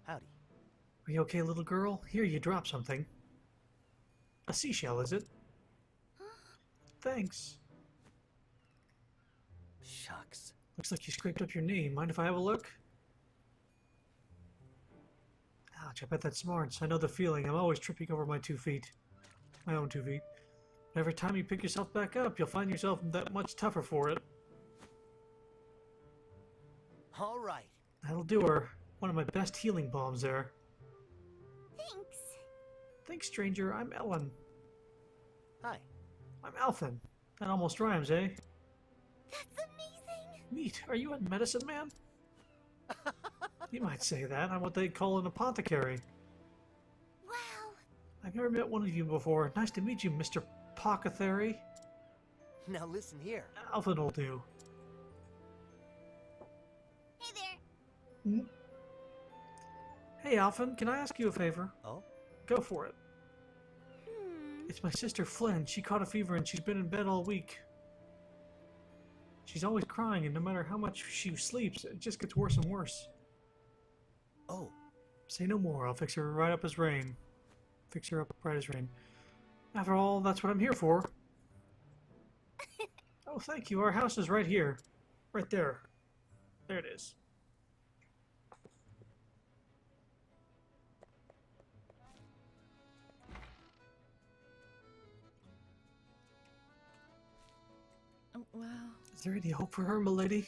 Howdy. Are you okay, little girl? Here, you dropped something. A seashell, is it? Thanks. Shucks. Looks like you scraped up your knee. Mind if I have a look? Ouch, I bet that smarts. I know the feeling. I'm always tripping over my 2 feet. My own 2 feet. But every time you pick yourself back up, you'll find yourself that much tougher for it. All right. That'll do her. One of my best healing bombs there. Thanks. Thanks, stranger. I'm Ellen. Hi. I'm Alphen. That almost rhymes, eh? That's amazing. Neat. Are you a medicine man? You might say that. I'm what they call an apothecary. Wow. I've never met one of you before. Nice to meet you, Mr. Apothecary. Now listen here. Alphen will do. Hey there. Hey, Alphen, can I ask you a favor? Oh? Go for it. It's my sister Flynn. She caught a fever and she's been in bed all week. She's always crying, and no matter how much she sleeps, it just gets worse and worse. Oh. Say no more. I'll fix her right up as rain. Fix her up right as rain. After all, that's what I'm here for. Oh, thank you. Our house is right here. Right there. There it is. Oh, wow. Is there any hope for her, milady?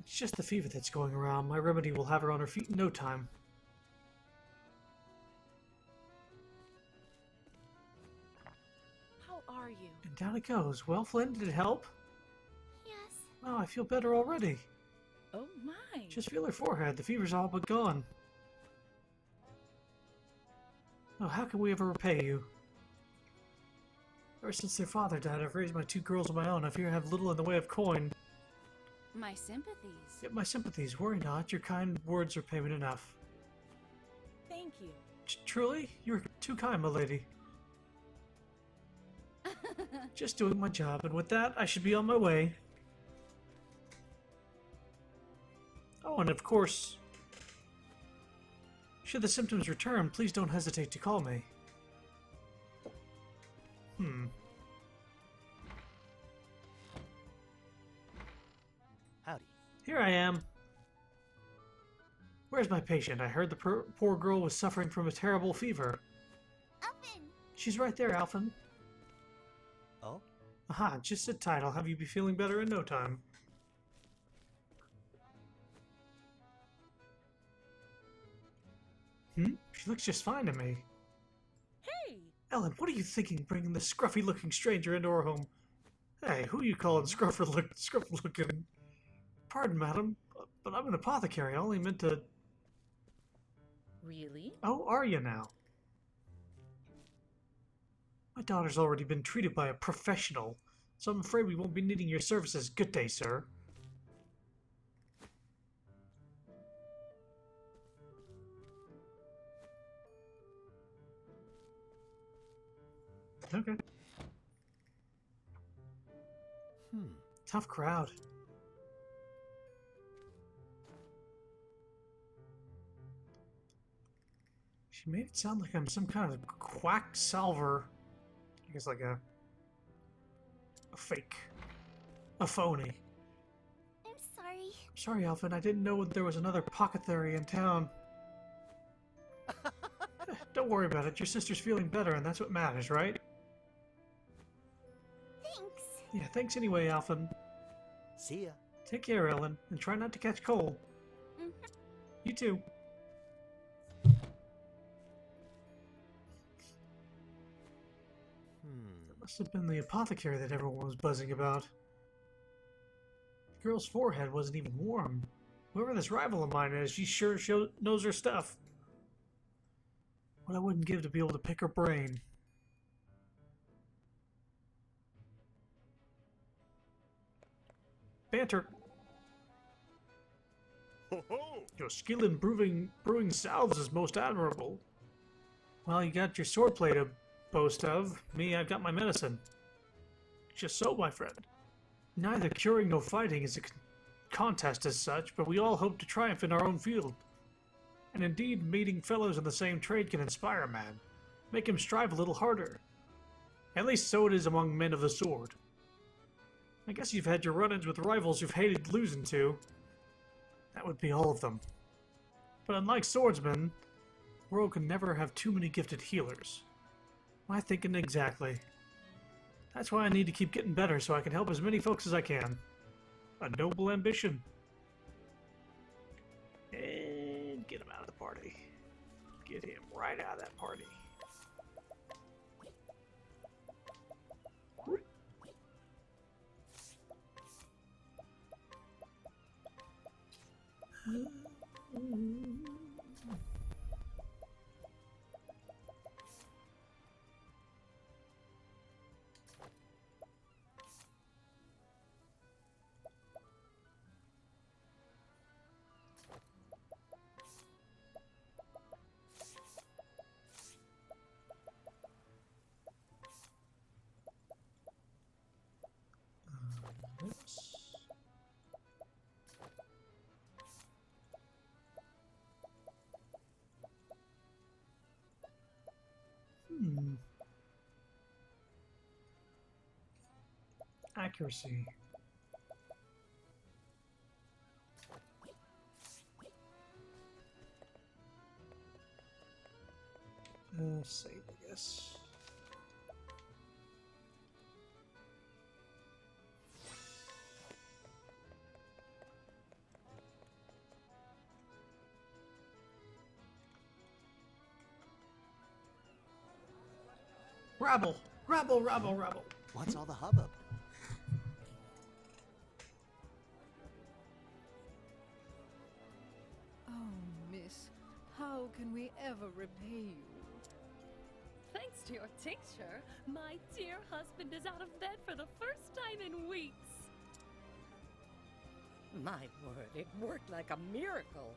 It's just the fever that's going around. My remedy will have her on her feet in no time. How are you? And down it goes. Well, Flynn, did it help? Yes. Oh, I feel better already. Oh my. Just feel her forehead. The fever's all but gone. Oh, how can we ever repay you? Ever since their father died, I've raised my 2 girls of my own. I fear I have little in the way of coin. My sympathies. Yet my sympathies. Worry not. Your kind words are payment enough. Thank you. Truly? You're too kind, my lady. Just doing my job, and with that, I should be on my way. Oh, and of course, should the symptoms return, please don't hesitate to call me. Howdy. Here I am. Where's my patient? I heard the poor girl was suffering from a terrible fever. Oven. She's right there, Alphen. Oh? Aha, just sit tight. I'll have you be feeling better in no time. She looks just fine to me. Hey! Ellen, what are you thinking bringing this scruffy-looking stranger into our home? Hey, who are you calling scruffy-looking? Pardon, madam, but I'm an apothecary. I only meant to... Really? Oh, are you now? My daughter's already been treated by a professional, so I'm afraid we won't be needing your services. Good day, sir. Okay. Tough crowd. She made it sound like I'm some kind of quacksalver. I guess like a fake. A phony. I'm sorry. Sorry, Alvin, I didn't know there was another apothecary in town. Don't worry about it. Your sister's feeling better, and that's what matters, right? Thanks. Yeah, thanks anyway, Alvin. See ya. Take care, Ellen, and try not to catch cold. You too. That must have been the apothecary that everyone was buzzing about. The girl's forehead wasn't even warm. Whoever this rival of mine is, she sure knows her stuff. What I wouldn't give to be able to pick her brain. Banter. Ho ho! Your skill in brewing salves is most admirable. Well, you got your swordplay to boast of. Me, I've got my medicine. Just so, my friend. Neither curing nor fighting is a contest as such, but we all hope to triumph in our own field. And indeed, meeting fellows in the same trade can inspire a man. Make him strive a little harder. At least so it is among men of the sword. I guess you've had your run-ins with rivals you've hated losing to. That would be all of them. But unlike swordsmen, the world can never have too many gifted healers. My thinking exactly. That's why I need to keep getting better so I can help as many folks as I can. A noble ambition. And get him out of the party. Get him right out of that party. Oops. Accuracy. Save, I guess. Rabble! Rabble, rabble, rabble! What's all the hubbub? Oh, miss, how can we ever repay you? Thanks to your tincture, my dear husband is out of bed for the first time in weeks. My word, it worked like a miracle.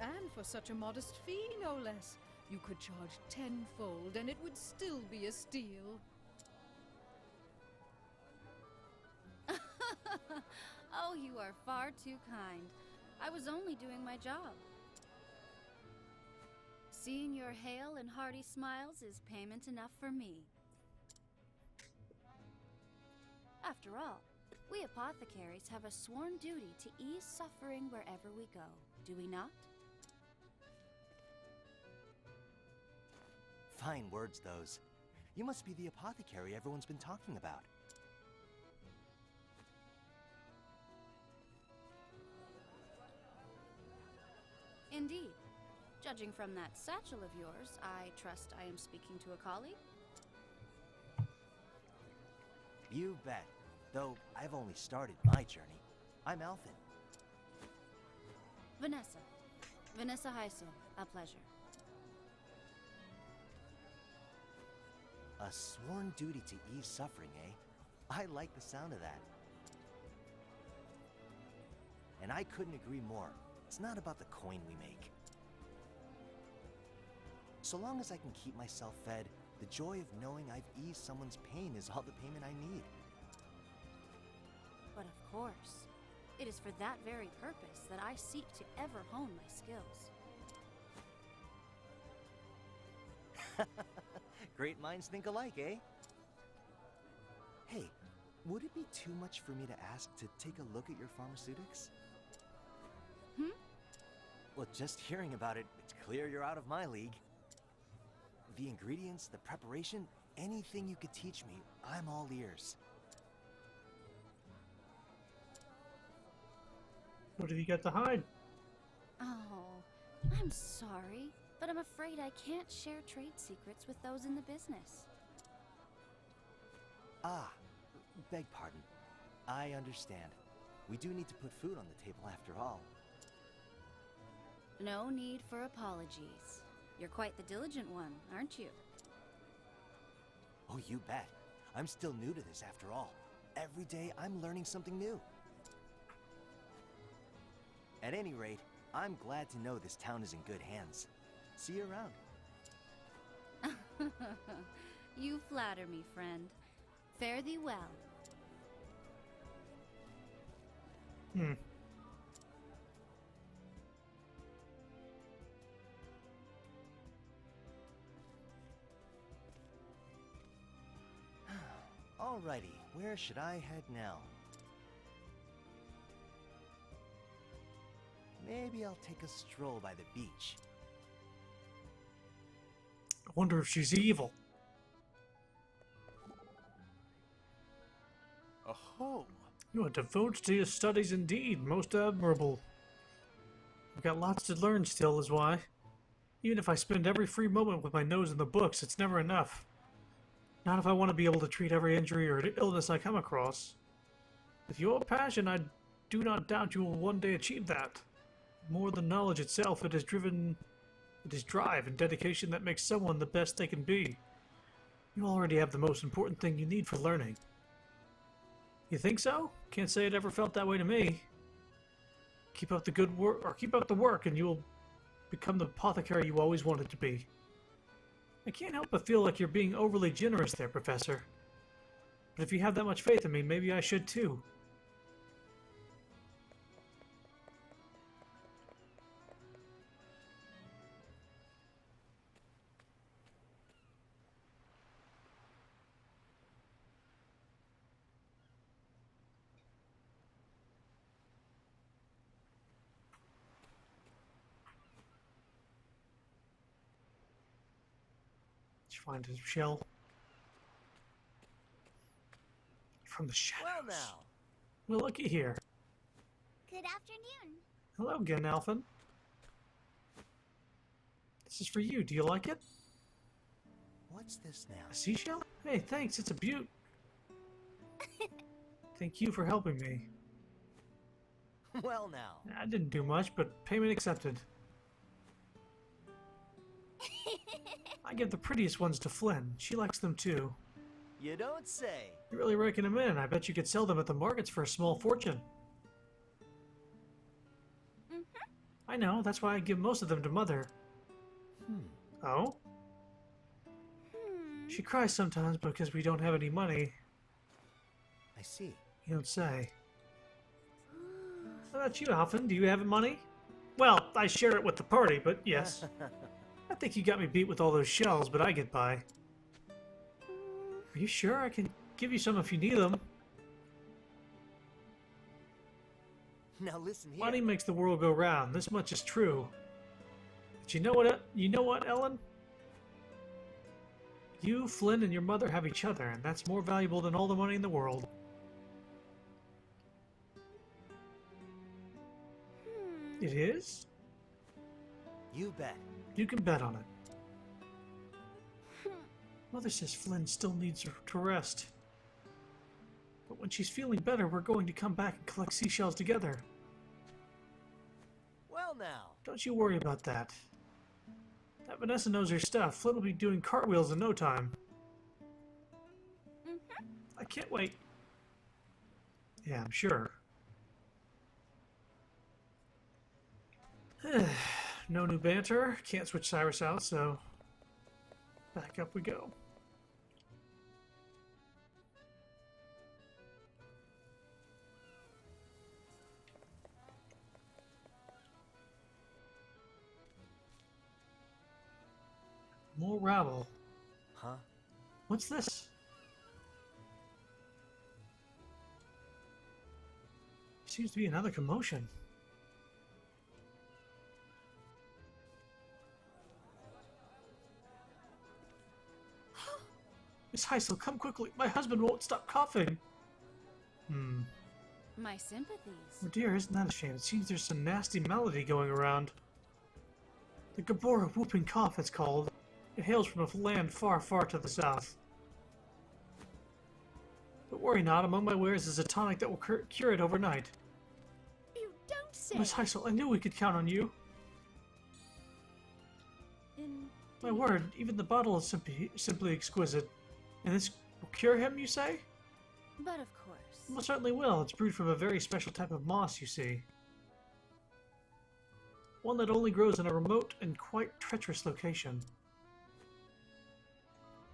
And for such a modest fee, no less. You could charge tenfold, and it would still be a steal. Oh, you are far too kind. I was only doing my job. Seeing your hale and hearty smiles is payment enough for me. After all, we apothecaries have a sworn duty to ease suffering wherever we go, do we not? Fine words, those. You must be the apothecary everyone's been talking about. Indeed. Judging from that satchel of yours, I trust I am speaking to a colleague? You bet. Though I've only started my journey. I'm Alphen. Vanessa. Vanessa Hyso. A pleasure. A sworn duty to ease suffering, eh? I like the sound of that. And I couldn't agree more. It's not about the coin we make. So long as I can keep myself fed, the joy of knowing I've eased someone's pain is all the payment I need. But of course, it is for that very purpose that I seek to ever hone my skills. Great minds think alike, eh? Hey, would it be too much for me to ask to take a look at your pharmaceutics? Well, just hearing about it, it's clear you're out of my league. The ingredients, the preparation, anything you could teach me, I'm all ears. What have you got to hide? Oh, I'm sorry, but I'm afraid I can't share trade secrets with those in the business. Ah, beg pardon. I understand. We do need to put food on the table after all. No need for apologies. You're quite the diligent one, aren't you? Oh, you bet. I'm still new to this after all. Every day I'm learning something new. At any rate, I'm glad to know this town is in good hands. See you around. You flatter me, friend. Fare thee well. Alrighty, where should I head now? Maybe I'll take a stroll by the beach. I wonder if she's evil. A home? You are devoted to your studies indeed, most admirable. I've got lots to learn still, is why. Even if I spend every free moment with my nose in the books, it's never enough. Not if I want to be able to treat every injury or illness I come across. With your passion, I do not doubt you will one day achieve that. More than knowledge itself, it is drive and dedication that makes someone the best they can be. You already have the most important thing you need for learning. You think so? Can't say it ever felt that way to me. Keep up the good work, or keep up the work, and you will become the apothecary you always wanted to be. I can't help but feel like you're being overly generous there, Professor. But if you have that much faith in me, maybe I should too. Find his shell from the shadows. Well now. Well, looky here. Good afternoon. Hello again, Alphen. This is for you. Do you like it? What's this now? A seashell? Hey, thanks. It's a beaut. Thank you for helping me. Well now. I didn't do much, but payment accepted. I give the prettiest ones to Flynn. She likes them too. You don't say. You really raking them in. I bet you could sell them at the markets for a small fortune. I know. That's why I give most of them to Mother. Oh? She cries sometimes because we don't have any money. I see. You don't say. How about you, Alphen? Do you have money? Well, I share it with the party, but yes. I think you got me beat with all those shells, but I get by. Are you sure? I can give you some if you need them. Now listen here. Money makes the world go round. This much is true. But you know what, Ellen? You, Flynn, and your mother have each other, and that's more valuable than all the money in the world. Hmm. It is? You bet. You can bet on it. Mother says Flynn still needs to rest. But when she's feeling better, we're going to come back and collect seashells together. Well now. Don't you worry about that. That Vanessa knows her stuff. Flynn will be doing cartwheels in no time. I can't wait. Yeah, I'm sure. No new banter. Can't switch Cyrus out, so back up we go. More rabble. Huh? What's this? Seems to be another commotion. Miss Heisel, come quickly. My husband won't stop coughing. My sympathies. Oh dear, isn't that a shame? It seems there's some nasty malady going around. The Gabora whooping cough, it's called. It hails from a land far, far to the south. But worry not, among my wares is a tonic that will cure it overnight. You don't say. Miss Heisel, I knew we could count on you. My word, even the bottle is simply exquisite. And this will cure him, you say? But of course. Well, certainly will. It's brewed from a very special type of moss, you see. One that only grows in a remote and quite treacherous location.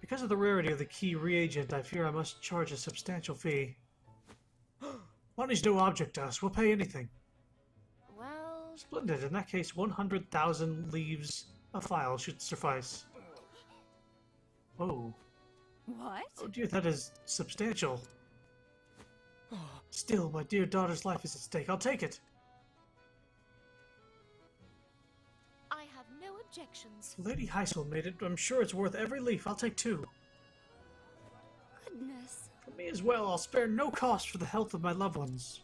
Because of the rarity of the key reagent, I fear I must charge a substantial fee. Money's no object to us. We'll pay anything. Well... Splendid. In that case, 100,000 leaves a file should suffice. Whoa. What? Oh dear, that is substantial. Still, my dear daughter's life is at stake. I'll take it. I have no objections. Lady Heisel made it. I'm sure it's worth every leaf. I'll take 2. Goodness. For me as well, I'll spare no cost for the health of my loved ones.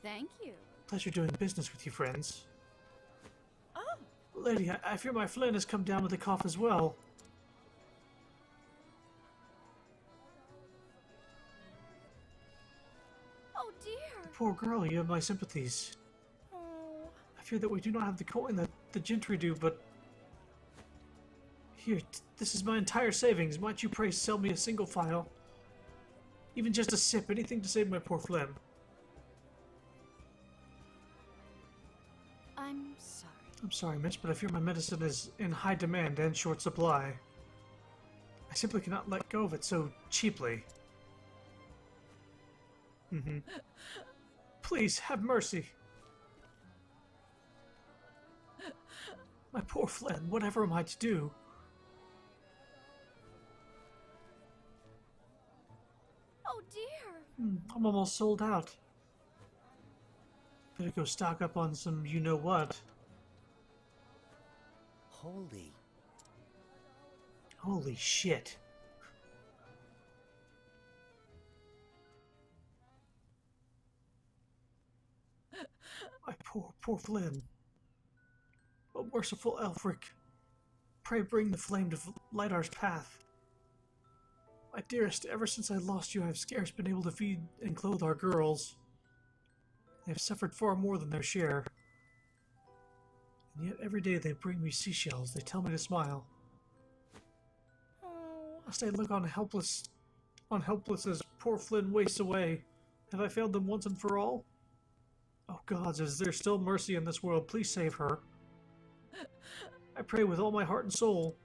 Thank you. Pleasure doing business with you, friends. Oh. Lady, I fear my Flynn has come down with a cough as well. Oh dear. Poor girl, you have my sympathies. Oh. I fear that we do not have the coin that the gentry do, but... Here, this is my entire savings. Might you pray sell me a single file? Even just a sip, anything to save my poor Flynn. I'm sorry. I'm sorry, miss, but I fear my medicine is in high demand and short supply. I simply cannot let go of it so cheaply. Please, have mercy. My poor Flynn, whatever am I to do? Oh dear. I'm almost sold out. Better go stock up on some you-know-what. Holy shit. My poor Flynn. Oh, merciful Elfric. Pray bring the flame to light our path. My dearest, ever since I lost you, I have scarce been able to feed and clothe our girls. They have suffered far more than their share. And yet every day they bring me seashells. They tell me to smile. Must I look on helpless as poor Flynn wastes away? Have I failed them once and for all? Oh gods, is there still mercy in this world? Please save her. I pray with all my heart and soul.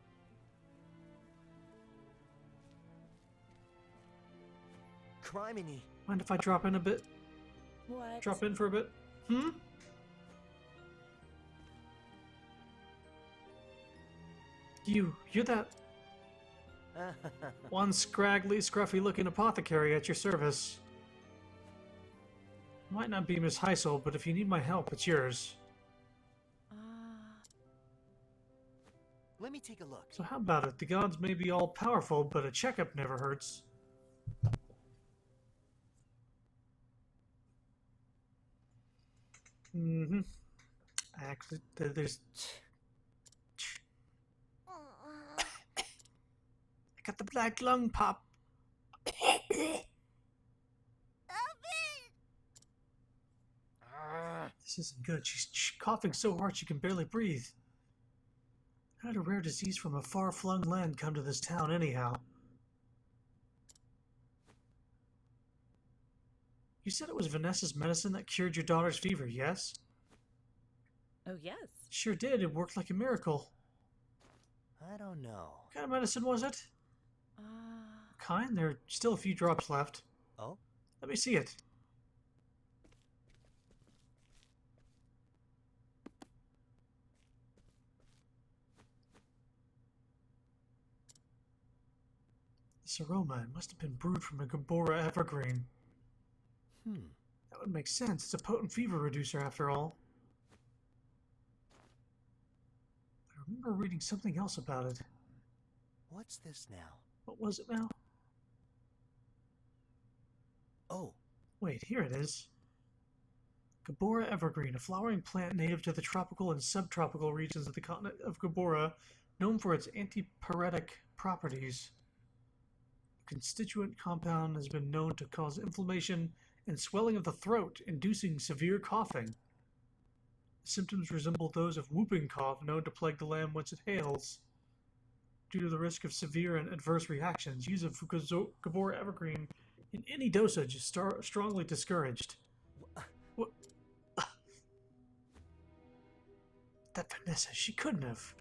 Criminy. Mind if I drop in a bit? What? Drop in for a bit? You're that one scraggly, scruffy-looking apothecary at your service. Might not be Miss Heisel, but if you need my help, it's yours. Let me take a look. So how about it? The gods may be all-powerful, but a checkup never hurts. Actually, there's... got the black lung pop. This isn't good. She's coughing so hard she can barely breathe. How did a rare disease from a far-flung land come to this town anyhow? You said it was Vanessa's medicine that cured your daughter's fever, yes? Oh, yes. Sure did. It worked like a miracle. I don't know. What kind of medicine was it? Kind? There are still a few drops left. Oh? Let me see it. This aroma, it must have been brewed from a Gabora evergreen. That would make sense. It's a potent fever reducer after all. I remember reading something else about it. What's this now? What was it now? Oh. Wait, here it is. Gabora evergreen, a flowering plant native to the tropical and subtropical regions of the continent of Gabora, known for its antipyretic properties. A constituent compound has been known to cause inflammation and swelling of the throat, inducing severe coughing. The symptoms resemble those of whooping cough known to plague the land whence it hails. Due to the risk of severe and adverse reactions, use of Gabora evergreen in any dosage is strongly discouraged. What? That Vanessa, she couldn't have.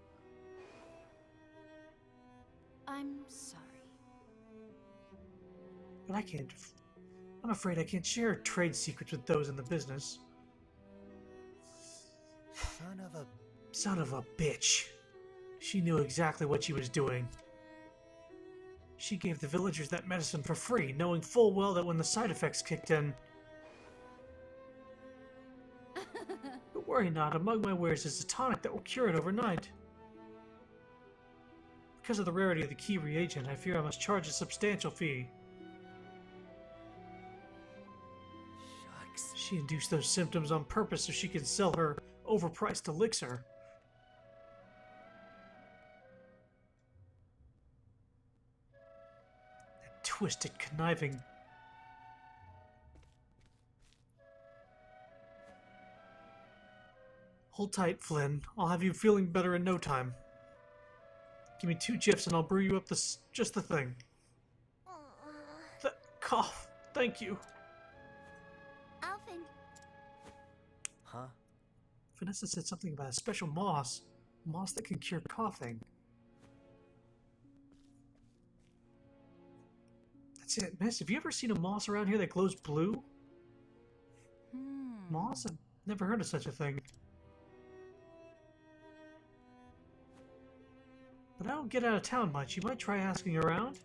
I'm sorry. But I can't. I'm afraid I can't share trade secrets with those in the business. Son of a bitch. She knew exactly what she was doing. She gave the villagers that medicine for free, knowing full well that when the side effects kicked in... But worry not, among my wares is a tonic that will cure it overnight. Because of the rarity of the key reagent, I fear I must charge a substantial fee. Shucks. She induced those symptoms on purpose so she can sell her overpriced elixir. That twisted, conniving... Hold tight, Flynn. I'll have you feeling better in no time. Give me 2 gifs and I'll brew you up just the thing. That cough. Thank you. Alvin. Huh? Vanessa said something about a special moss. Moss that can cure coughing. That's it, miss. Have you ever seen a moss around here that glows blue? Moss? I've never heard of such a thing. But I don't get out of town much. You might try asking around.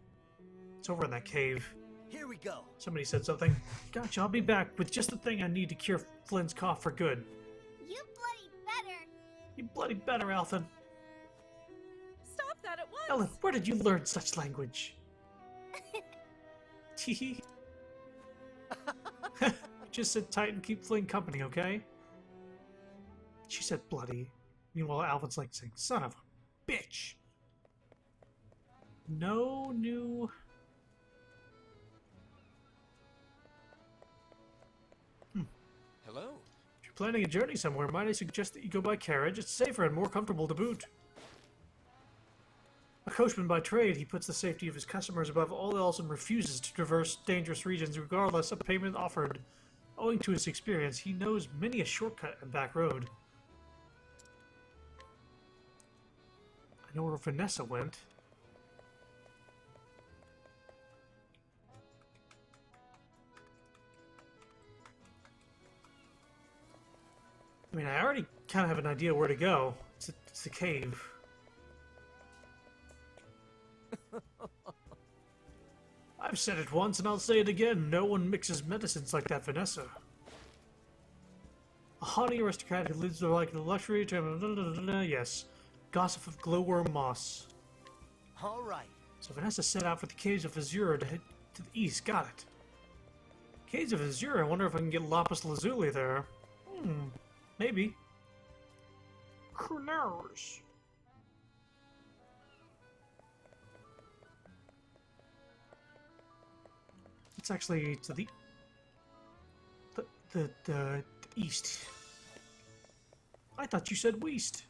It's over in that cave. Here we go. Somebody said something. Gotcha, I'll be back with just the thing I need to cure Flynn's cough for good. You bloody better! You bloody better, Alvin. Stop that at once! Ellen, where did you learn such language? Teehee. Just sit tight and keep Flynn company, okay? She said bloody. Meanwhile, Alvin's like saying, son of a bitch. No new... Hello? If you're planning a journey somewhere, might I suggest that you go by carriage? It's safer and more comfortable to boot. A coachman by trade, he puts the safety of his customers above all else and refuses to traverse dangerous regions regardless of payment offered. Owing to his experience, he knows many a shortcut and back road. I know where Vanessa went. I mean, I already kind of have an idea where to go. It's the cave. I've said it once and I'll say it again. No one mixes medicines like that Vanessa. A haughty aristocrat who lives like the luxury to... Yes. Gossip of glowworm moss. Alright. So Vanessa set out for the caves of Azura to head to the east. Got it. Caves of Azura? I wonder if I can get lapis lazuli there. Maybe. Who knows? It's actually to the east. I thought you said west.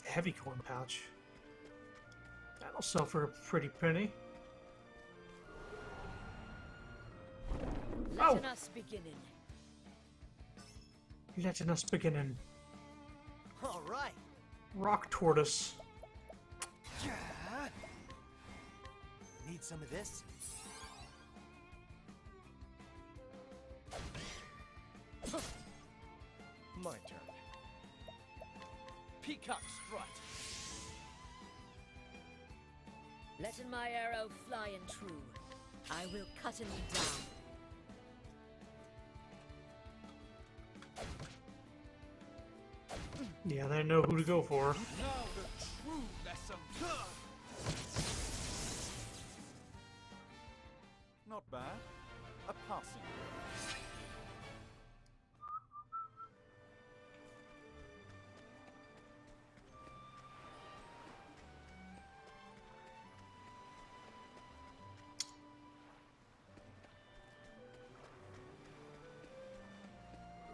Heavy corn pouch. That'll sell for a pretty penny. Letting us beginning. Letting us beginning. All right. Rock tortoise. Need some of this? My turn. Peacock strut. Letting my arrow fly and true. I will cut him down. Yeah, they know who to go for. Now the true lesson. Not bad. A passing grade.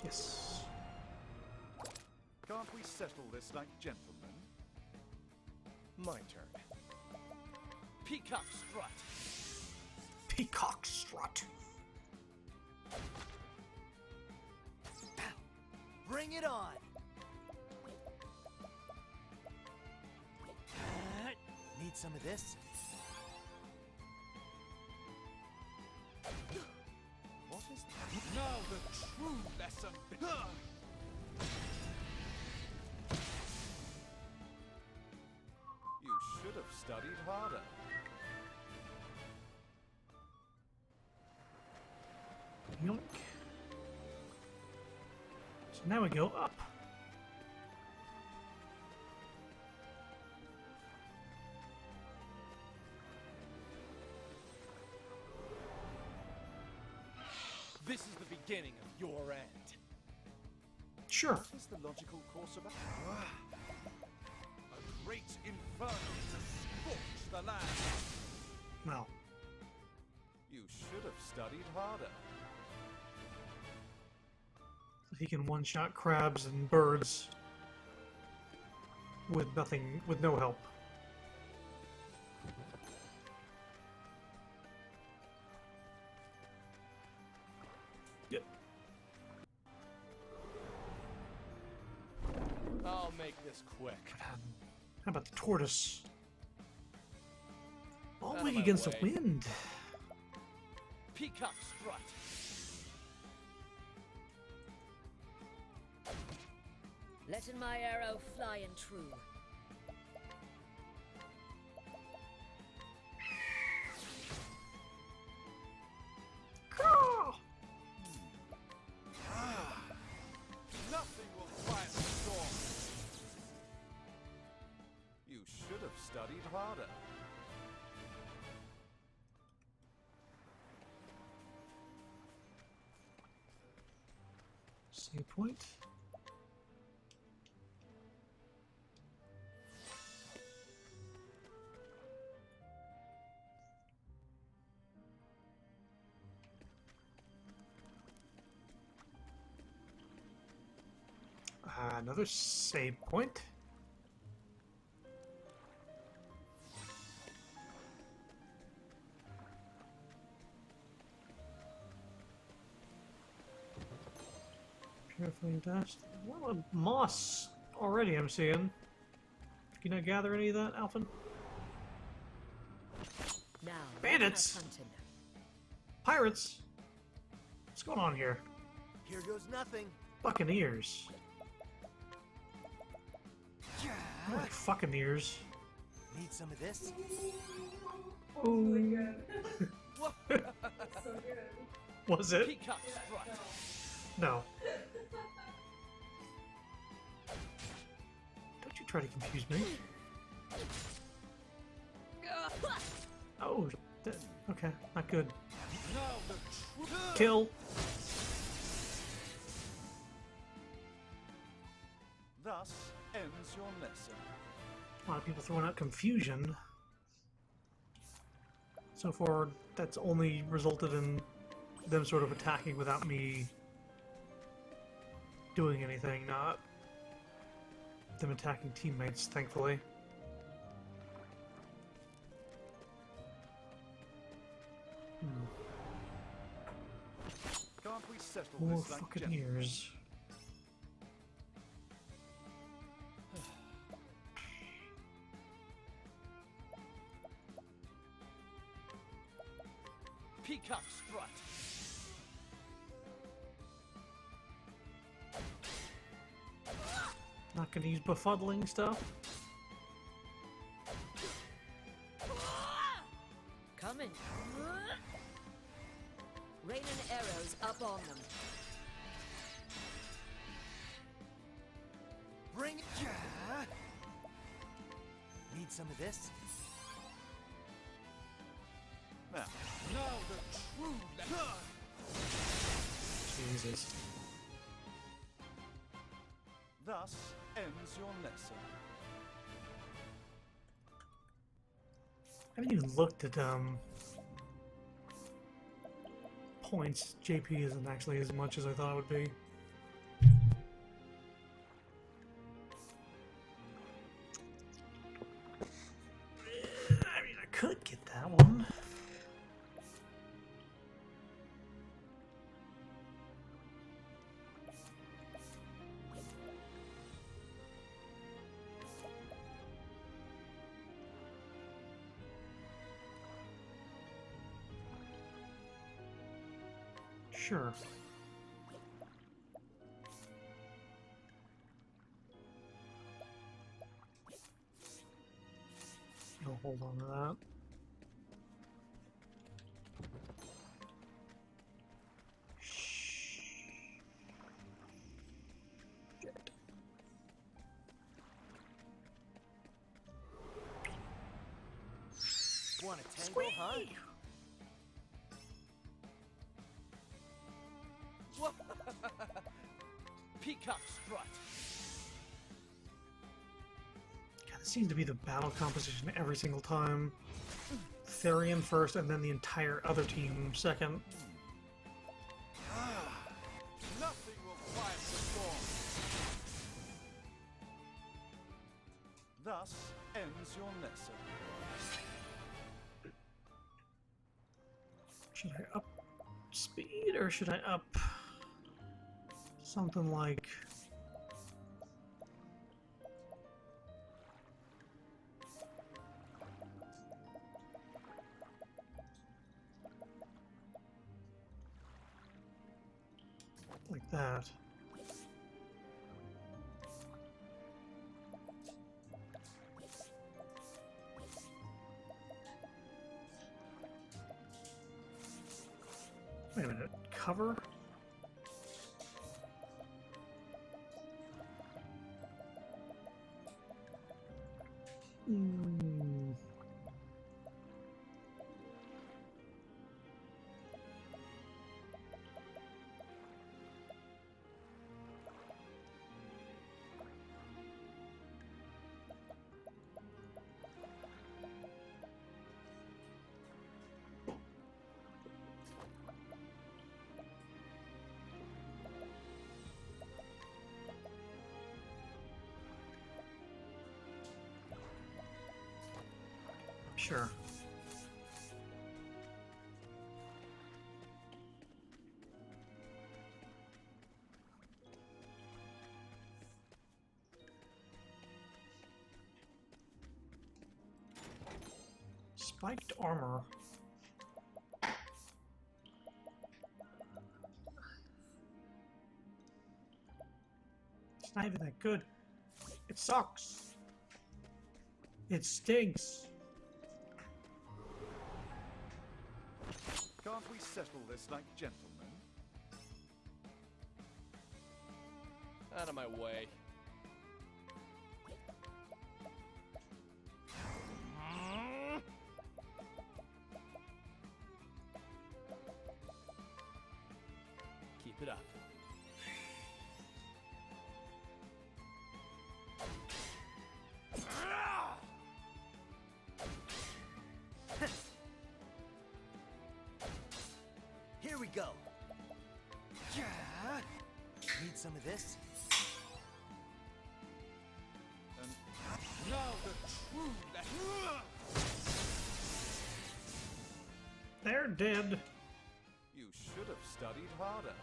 Yes. Can't we settle this like gentlemen? My turn. Peacock strut. Peacock strut. Bring it on. Need some of this? What is that? Now the true lesson. You should have studied harder. Yoink. So now we go up. This is the beginning of your end. Sure. What is the logical course of action? A great inferno to scorch the land. Well, You should have studied harder. he can one-shot crabs and birds with nothing, with no help. Yep. I'll make this quick. How about the tortoise? All Out weak of my against the way. wind. Peacock strut. Letting my arrow fly and true. Nothing will quiet the storm. You should have studied harder. Save point. Another save point. Purifying dust. A lot of moss already I'm seeing. Can I gather any of that, Alphen? Now, Bandits! hunting. Pirates! What's going on here? Here goes nothing. Buccaneers. More like fucking ears. Need some of this? Oh. Was it? Peacock strut. No. Try to confuse me. Oh, okay, not good. Kill. Thus ends your lesson. A lot of people throwing out confusion. So far, that's only resulted in them sort of attacking without me doing anything, not them attacking teammates, thankfully. Can't we settle More this like fucking gentlemen? years. Peacock strut. Not gonna use befuddling stuff. Coming. Raining arrows up on them. Bring it. Need some of this? Now the true lesson. Jesus. Thus ends your lesson. I haven't even looked at points. JP isn't actually as much as I thought it would be. I mean, I could get that one. Sure. I'll hold on to that. Want a tangle, huh? Peacock strut. God, this seems to be the battle composition every single time. Therian first, and then the entire other team second. Nothing will quiet the storm. Thus ends your lesson. Should I up speed, or should I up something like... like that? Wait a minute, cover? Sure. Spiked armor. It's not even that good. It sucks. It stinks. Can't we settle this like gentlemen? Out of my way. it up. Here we go. Need some of this? And now the true lesson. They're dead. You should have studied harder.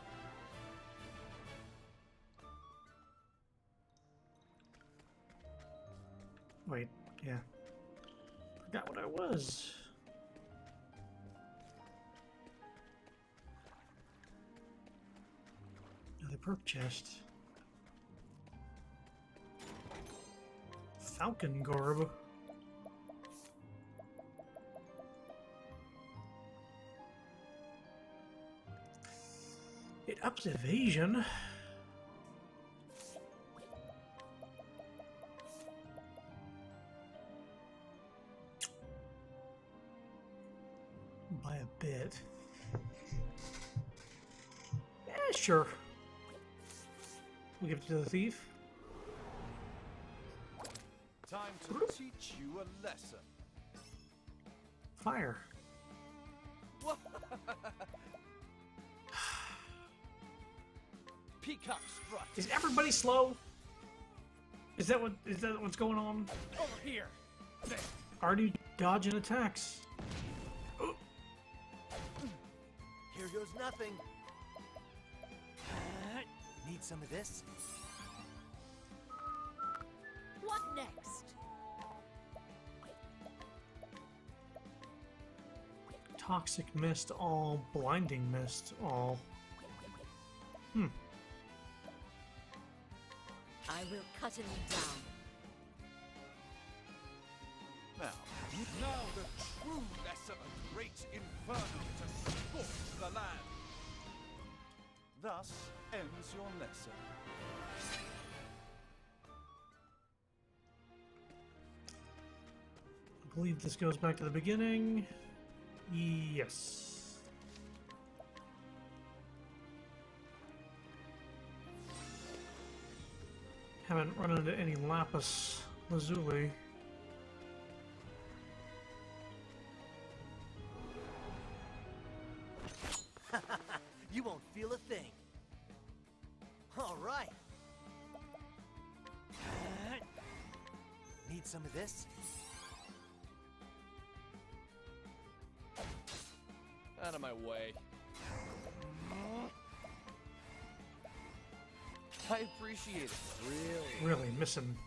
Wait, yeah. Forgot what I was. Another perk chest. Falcon Gorb. It ups evasion. By a bit. Yeah, sure. We'll give it to the thief. Time to teach you a lesson. Fire. Peacock strut. Is everybody slow? Is that what's going on? Over here. There. Already dodging attacks. Oh. Here goes nothing. Need some of this? What next? Toxic mist all, blinding mist all. I will cut him down. Now the true lesson. A great inferno to scorch the land. Thus ends your lesson. I believe this goes back to the beginning. Yes. Haven't run into any lapis lazuli. You won't feel a thing. All right. Need some of this? Out of my way. I appreciate it. Really missing,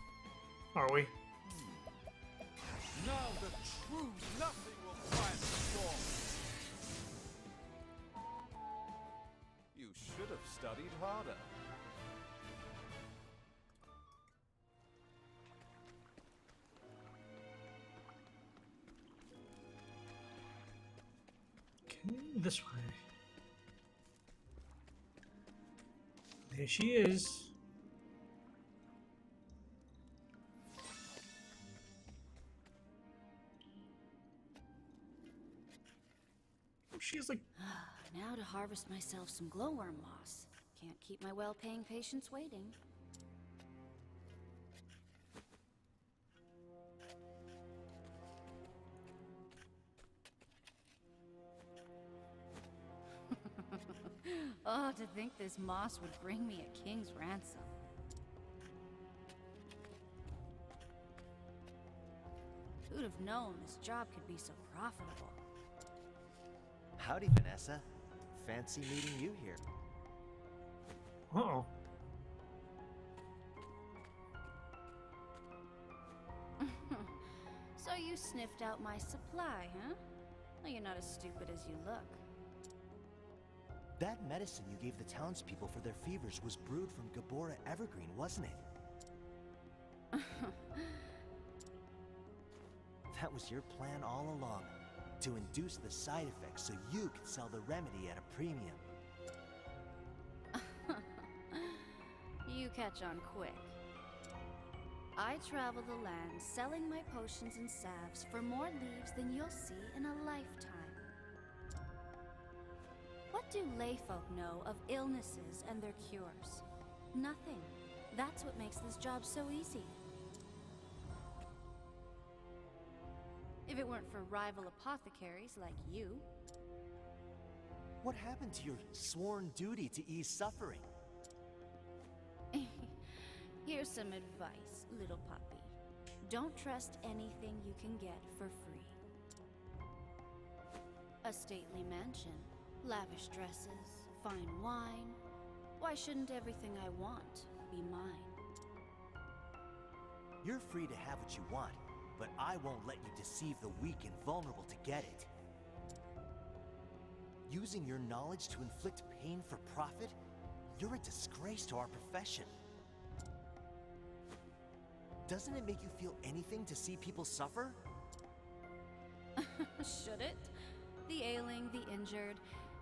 are we? Now the true nothing will quiet the storm. You should have studied harder. Okay, this way. There she is. She's like... Now to harvest myself some glowworm moss. Can't keep my well-paying patients waiting. Oh, to think this moss would bring me a king's ransom. Who'd have known this job could be so profitable? Howdy, Vanessa. Fancy meeting you here. Uh-oh. So you sniffed out my supply, huh? Well, you're not as stupid as you look. That medicine you gave the townspeople for their fevers was brewed from Gabora Evergreen, wasn't it? That was your plan all along. To induce the side effects so you could sell the remedy at a premium. You catch on quick. I travel the land selling my potions and salves for more leaves than you'll see in a lifetime. What do layfolk know of illnesses and their cures? Nothing. That's what makes this job so easy. If it weren't for rival apothecaries like you. What happened to your sworn duty to ease suffering? Here's some advice, little puppy. Don't trust anything you can get for free. A stately mansion, lavish dresses, fine wine. Why shouldn't everything I want be mine? You're free to have what you want, but I won't let you deceive the weak and vulnerable to get it. Using your knowledge to inflict pain for profit? You're a disgrace to our profession. Doesn't it make you feel anything to see people suffer? Should it? The ailing, the injured,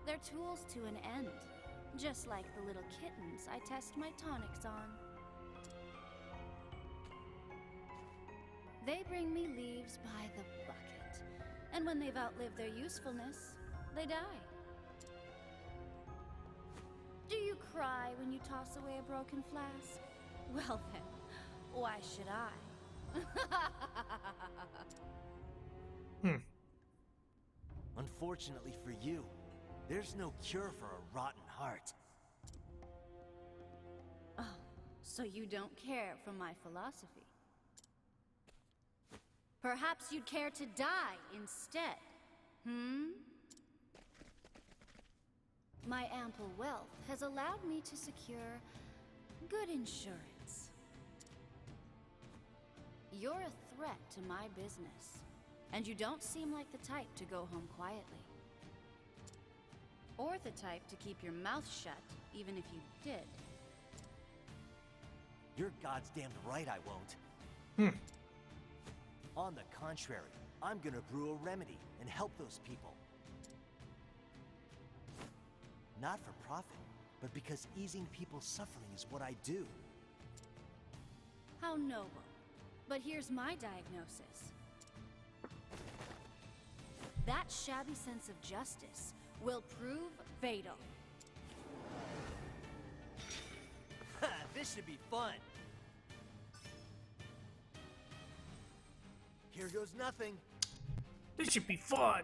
they're tools to an end. Just like the little kittens I test my tonics on. They bring me leaves by the bucket. And when they've outlived their usefulness, they die. Do you cry when you toss away a broken flask? Well then, why should I? Unfortunately for you, there's no cure for a rotten heart. Oh, so you don't care for my philosophy? Perhaps you'd care to die instead, My ample wealth has allowed me to secure good insurance. You're a threat to my business, and you don't seem like the type to go home quietly. Or the type to keep your mouth shut, even if you did. You're God's damned right I won't. On the contrary, I'm gonna brew a remedy and help those people. Not for profit, but because easing people's suffering is what I do. How noble. But here's my diagnosis. That shabby sense of justice will prove fatal. This should be fun. Here goes nothing. This should be fun.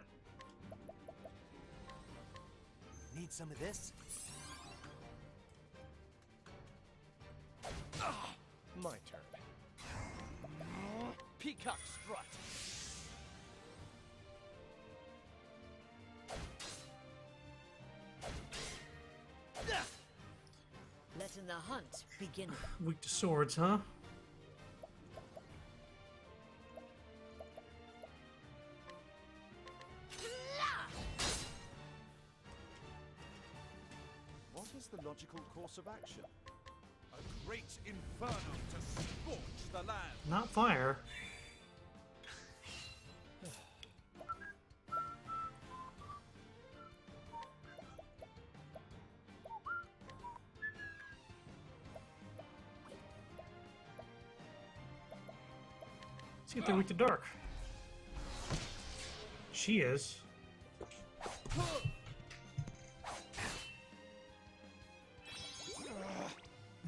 Need some of this? My turn. Peacock strut. Letting the hunt begin. Weak to swords, huh? What is the logical course of action? A great inferno to scorch the land. Not fire. See if they're weak to dark. She is.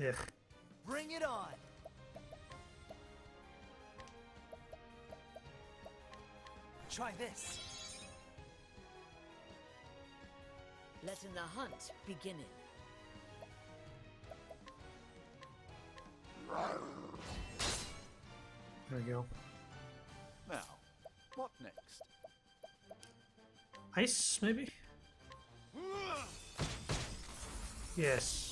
Ugh. Bring it on! Try this. Letting the hunt begin. There we go. Now, what next? Ice, maybe? Yes.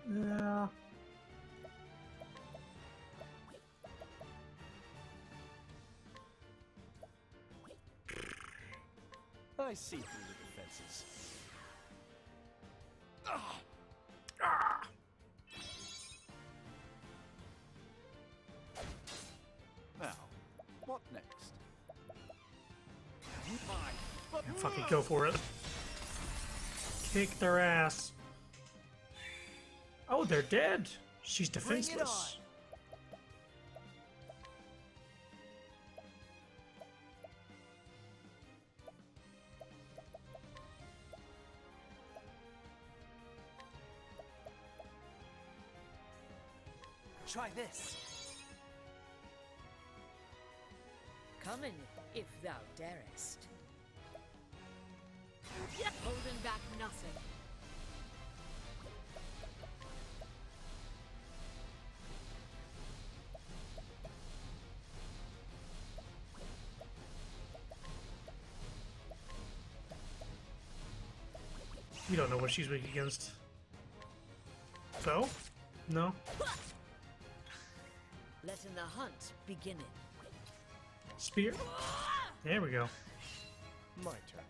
Yeah. I see through the defenses. What next? Yeah, fucking go for it. Kick their ass. Oh, they're dead. She's defenseless. Try this. Come in, if thou darest. Holding back nothing. You don't know what she's weak against. So? No? Letting the hunt begin. Spear? There we go. My turn.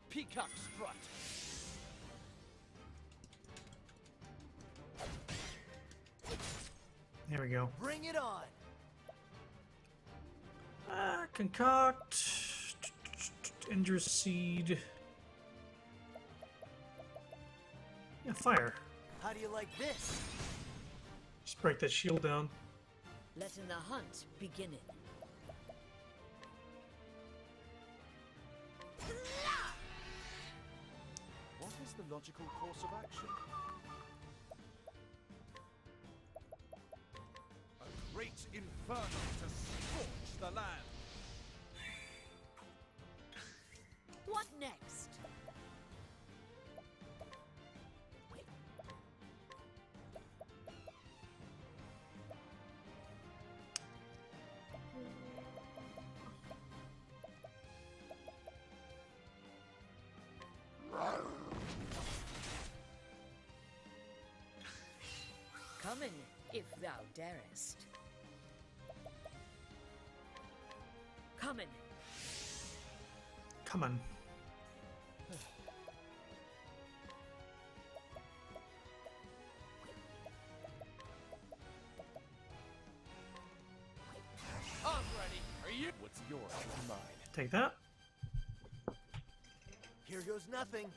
Peacock strut. There we go. Bring it on. Concoct. Injure seed. Yeah, fire. How do you like this? Just break that shield down. Letting the hunt begin. What is the logical course of action? A great inferno to scorch the land. What next? Come in, if thou darest. Come in. Come on. I'm ready. Are you? What's yours is mine. Take that. Here goes nothing.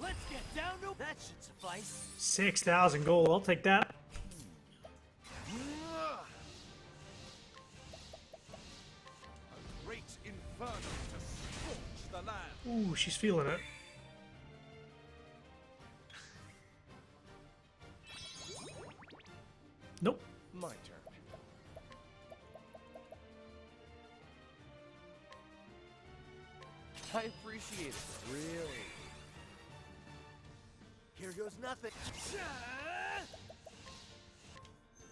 Let's get down to That should suffice. 6,000 gold. I'll take that. a great inferno to scorch the land. Ooh, she's feeling it. Nope. My turn. I appreciate it. Really. Here goes nothing.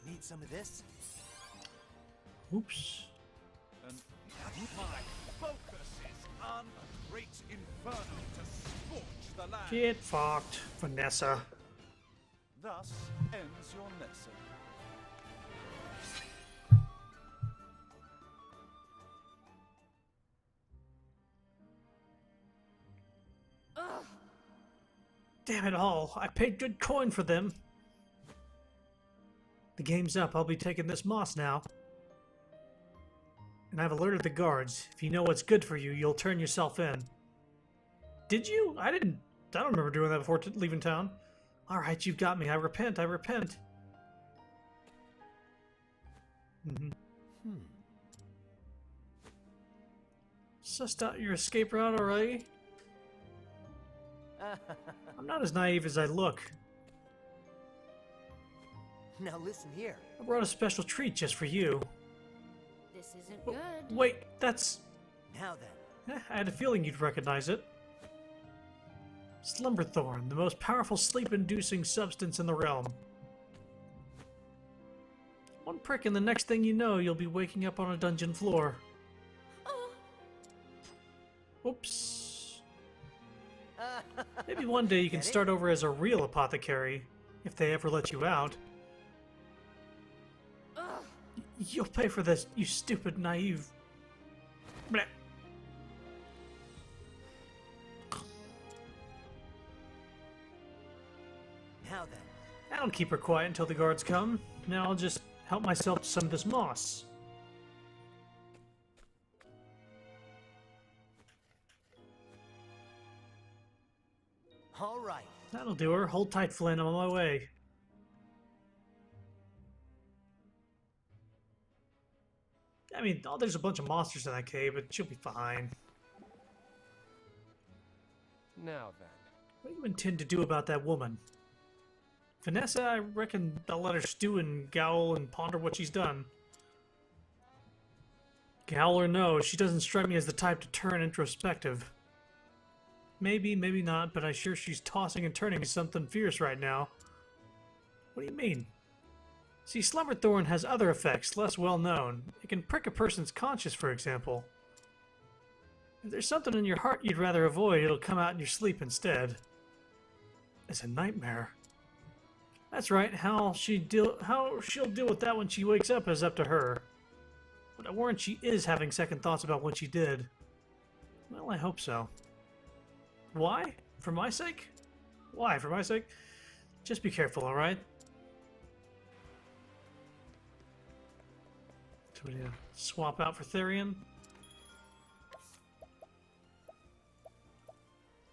Need some of this? Oops. And my focus is on a great inferno to scorch the land. Get fucked, Vanessa. Thus ends your lesson. Damn it all. I paid good coin for them. The game's up. I'll be taking this moss now. And I've alerted the guards. If you know what's good for you, you'll turn yourself in. Did you? I don't remember doing that before leaving town. Alright, you've got me. I repent. I repent. Sussed out your escape route already? I'm not as naive as I look. Now listen here. I brought a special treat just for you. This isn't good. Wait, that's... Now then. I had a feeling you'd recognize it. Slumberthorn, the most powerful sleep-inducing substance in the realm. One prick and the next thing you know, you'll be waking up on a dungeon floor. Oops. Maybe one day you can start over as a real apothecary, if they ever let you out. You'll pay for this, you stupid, naive... Bleh. Now then. I'll keep her quiet until the guards come. Now I'll just help myself to some of this moss. All right. That'll do her. Hold tight, Flynn. I'm on my way. I mean, oh, there's a bunch of monsters in that cave, but she'll be fine. Now then. What do you intend to do about that woman? Vanessa, I reckon I'll let her stew and gowl and ponder what she's done. Gowl or no, she doesn't strike me as the type to turn introspective. Maybe, maybe not, but I'm sure she's tossing and turning to something fierce right now. What do you mean? See, Slumberthorn has other effects, less well known. It can prick a person's conscience, for example. If there's something in your heart you'd rather avoid, it'll come out in your sleep instead. It's a nightmare. That's right, how she'll deal with that when she wakes up is up to her. But I warrant she is having second thoughts about what she did. Well, I hope so. Why? For my sake? Why? For my sake? Just be careful, alright? So we swap out for Therian.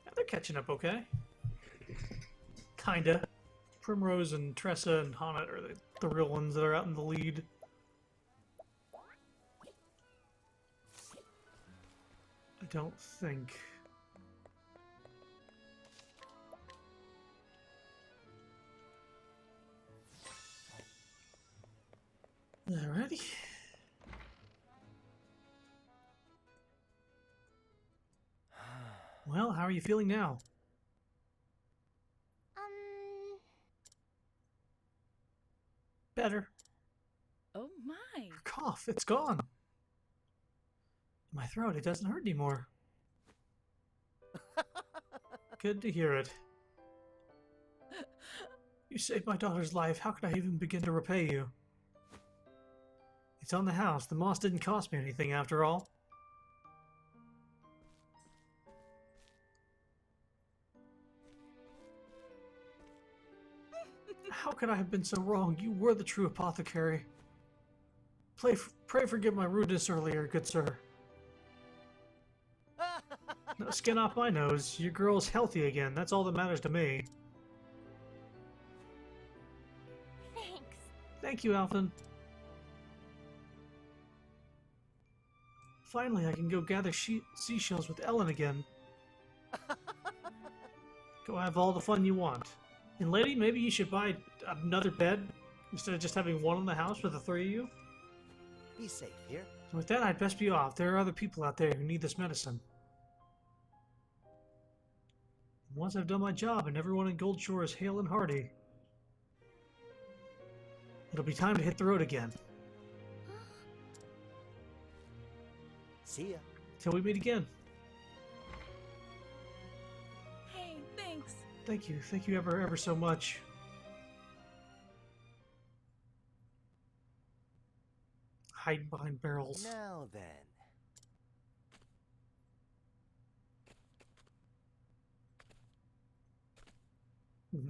Yeah, they're catching up okay. Kinda. Primrose and Tressa and Honnet are the real ones that are out in the lead. I don't think... Alrighty. Well, how are you feeling now? Better. Oh my. Your cough, it's gone. In my throat, it doesn't hurt anymore. Good to hear it. You saved my daughter's life. How could I even begin to repay you? It's on the house. The moss didn't cost me anything after all. How could I have been so wrong? You were the true apothecary. Pray forgive my rudeness earlier, good sir. No skin off my nose. Your girl's healthy again. That's all that matters to me. Thanks. Thank you, Alphen. Finally, I can go gather seashells with Ellen again. Go have all the fun you want. And lady, maybe you should buy another bed instead of just having one in the house for the three of you. Be safe here. With that, I'd best be off. There are other people out there who need this medicine. Once I've done my job and everyone in Goldshore is hale and hearty, it'll be time to hit the road again. See ya. Till we meet again. Hey, thanks. Thank you. Thank you ever so much. Hide behind barrels. Now then.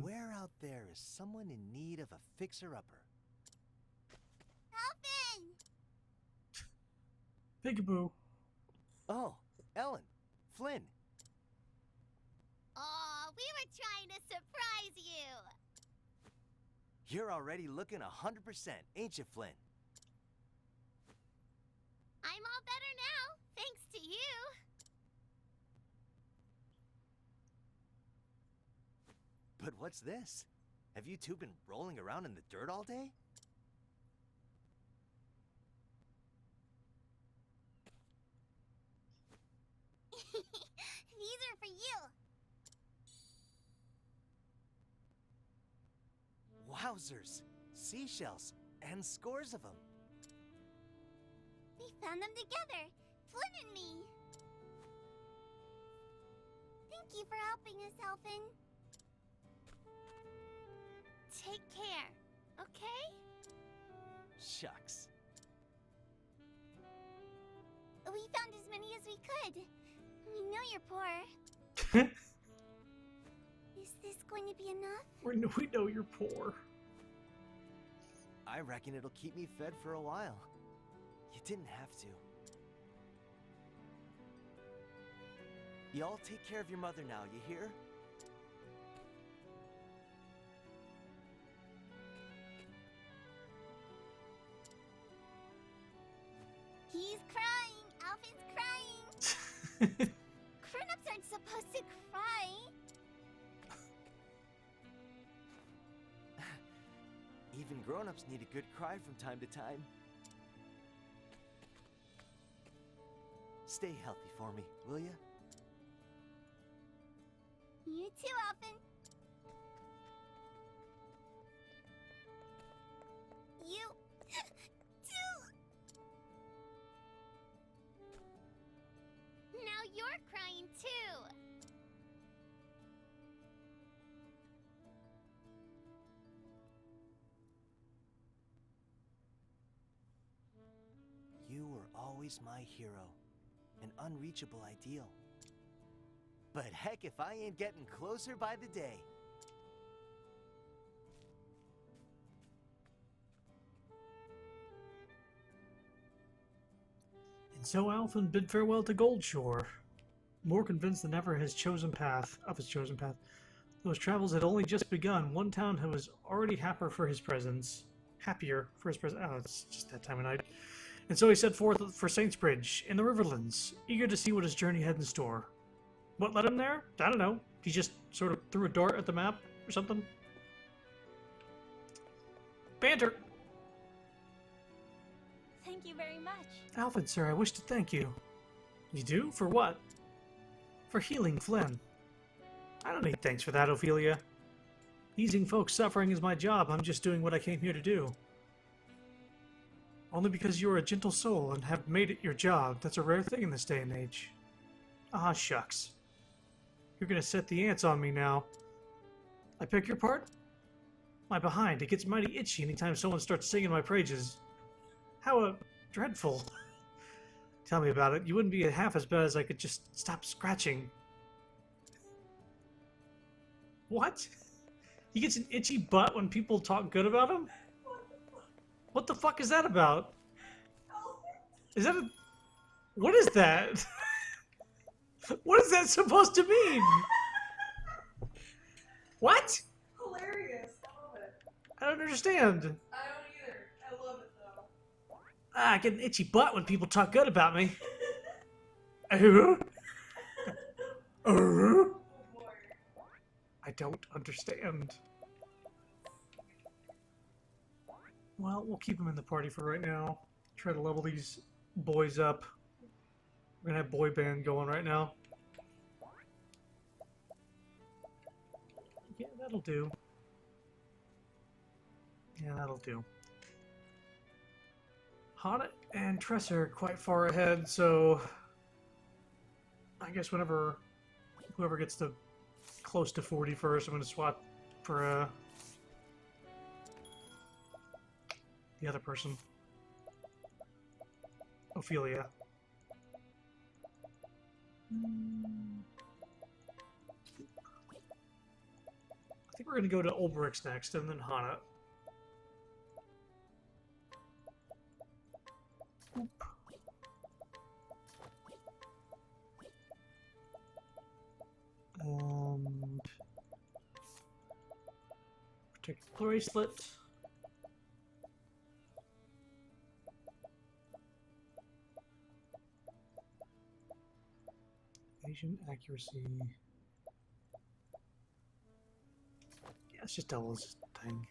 Where out there is someone in need of a fixer-upper? Alvin! Peekaboo. Oh, Ellen. Flynn. Aw, we were trying to surprise you! You're already looking 100%, ain't you, Flynn? I'm all better now, thanks to you. But what's this? Have you two been rolling around in the dirt all day? These are for you. Wowzers! Seashells, and scores of them. We found them together, Flynn and me. Thank you for helping us, Alvin. Take care, okay? Shucks. We found as many as we could. We know you're poor. Is this going to be enough? We know you're poor. I reckon it'll keep me fed for a while. You didn't have to. Y'all take care of your mother now, you hear? He's crying! Alvin's crying! Grown-ups aren't supposed to cry! Even grown-ups need a good cry from time to time. Stay healthy for me, will ya? You too, Alvin. You too. Now you're crying too. You were always my hero, an unreachable ideal. But heck if I ain't getting closer by the day. And so Alvin bid farewell to Goldshore, more convinced than ever of his chosen path. Though his travels had only just begun, one town who was already happier for his presence. Oh, it's just that time of night. And so he set forth for Saintsbridge, in the Riverlands, eager to see what his journey had in store. What led him there? I don't know. He just sort of threw a dart at the map or something? Banter! Thank you very much. Alvin, sir, I wish to thank you. You do? For what? For healing Flynn. I don't need thanks for that, Ophelia. Easing folks' suffering is my job. I'm just doing what I came here to do. Only because you're a gentle soul and have made it your job. That's a rare thing in this day and age. Ah, shucks. You're gonna set the ants on me now. I beg your pardon? My behind, it gets mighty itchy anytime someone starts singing my praises. How dreadful. Tell me about it. You wouldn't be half as bad as I could just stop scratching. What? He gets an itchy butt when people talk good about him? What the fuck is that about? Is that a... What is that? What is that supposed to mean? What? Hilarious. I love it. I don't understand. I don't either. I love it though. I get an itchy butt when people talk good about me. I don't understand. Well, we'll keep them in the party for right now. Try to level these boys up. We're gonna have boy band going right now. Yeah, that'll do. Yeah, that'll do. Hana and Tressa are quite far ahead, so I guess whenever whoever gets to close to 40 first, I'm gonna swap for the other person. Ophelia. I think we're gonna go to Olbrix next, and then Hana. And protect bracelet. Evasion, accuracy. Yeah, it's just double this thing.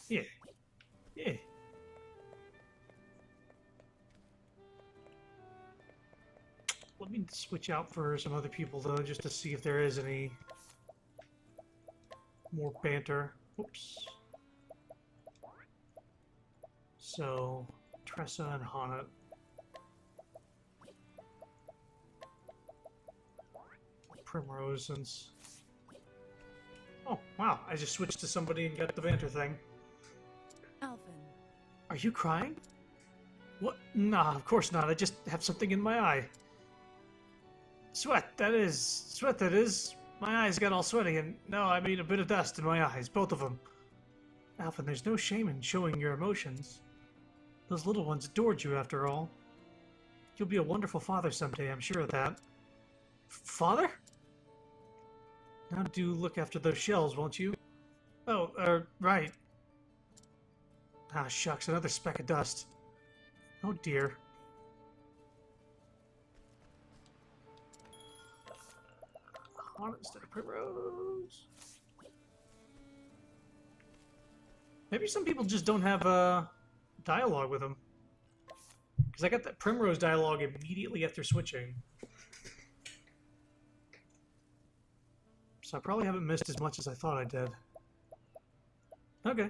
Yeah. Yeah. Let me switch out for some other people though, just to see if there is any more banter. Oops. So, Tressa and Hana. Primrose since... Oh, wow. I just switched to somebody and got the banter thing. Alvin. Are you crying? What? Nah, of course not. I just have something in my eye. Sweat, that is. Sweat, that is. My eyes got all sweaty, and no, I mean a bit of dust in my eyes, both of them. Alphen, there's no shame in showing your emotions. Those little ones adored you, after all. You'll be a wonderful father someday, I'm sure of that. Father? Now do look after those shells, won't you? Oh, right. Ah, shucks, another speck of dust. Oh dear. On instead of primrose. Maybe some people just don't have dialogue with them. Because I got that primrose dialogue immediately after switching. So I probably haven't missed as much as I thought I did. Okay.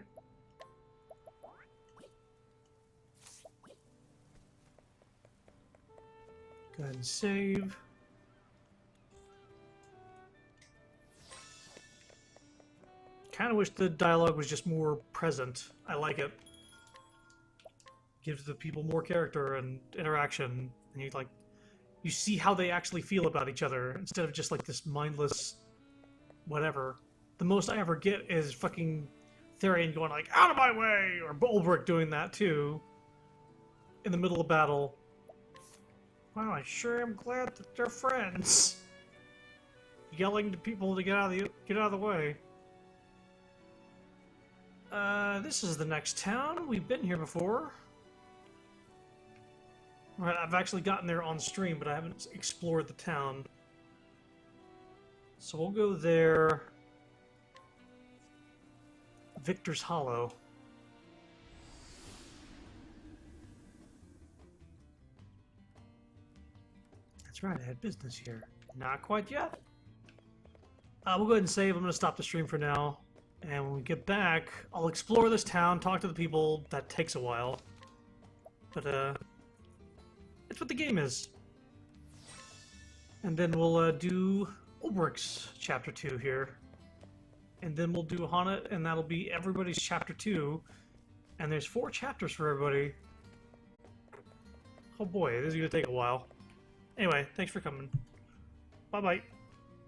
Go ahead and save. Kind of wish the dialogue was just more present. I like it. Gives the people more character and interaction, and you see how they actually feel about each other instead of just like this mindless whatever. The most I ever get is fucking Therian going like, out of my way! Or Bulbrick doing that too. In the middle of battle. Wow, I sure am glad that they're friends. Yelling to people to get out of the way. This is the next town. We've been here before. Right, I've actually gotten there on stream, but I haven't explored the town. So we'll go there. Victor's Hollow. That's right, I had business here. Not quite yet. We'll go ahead and save. I'm going to stop the stream for now. And when we get back, I'll explore this town, talk to the people. That takes a while. But, it's what the game is. And then we'll, do Ulbrich's Chapter 2 here. And then we'll do Haunted, and that'll be everybody's Chapter 2. And there's 4 chapters for everybody. Oh boy, this is going to take a while. Anyway, thanks for coming. Bye-bye.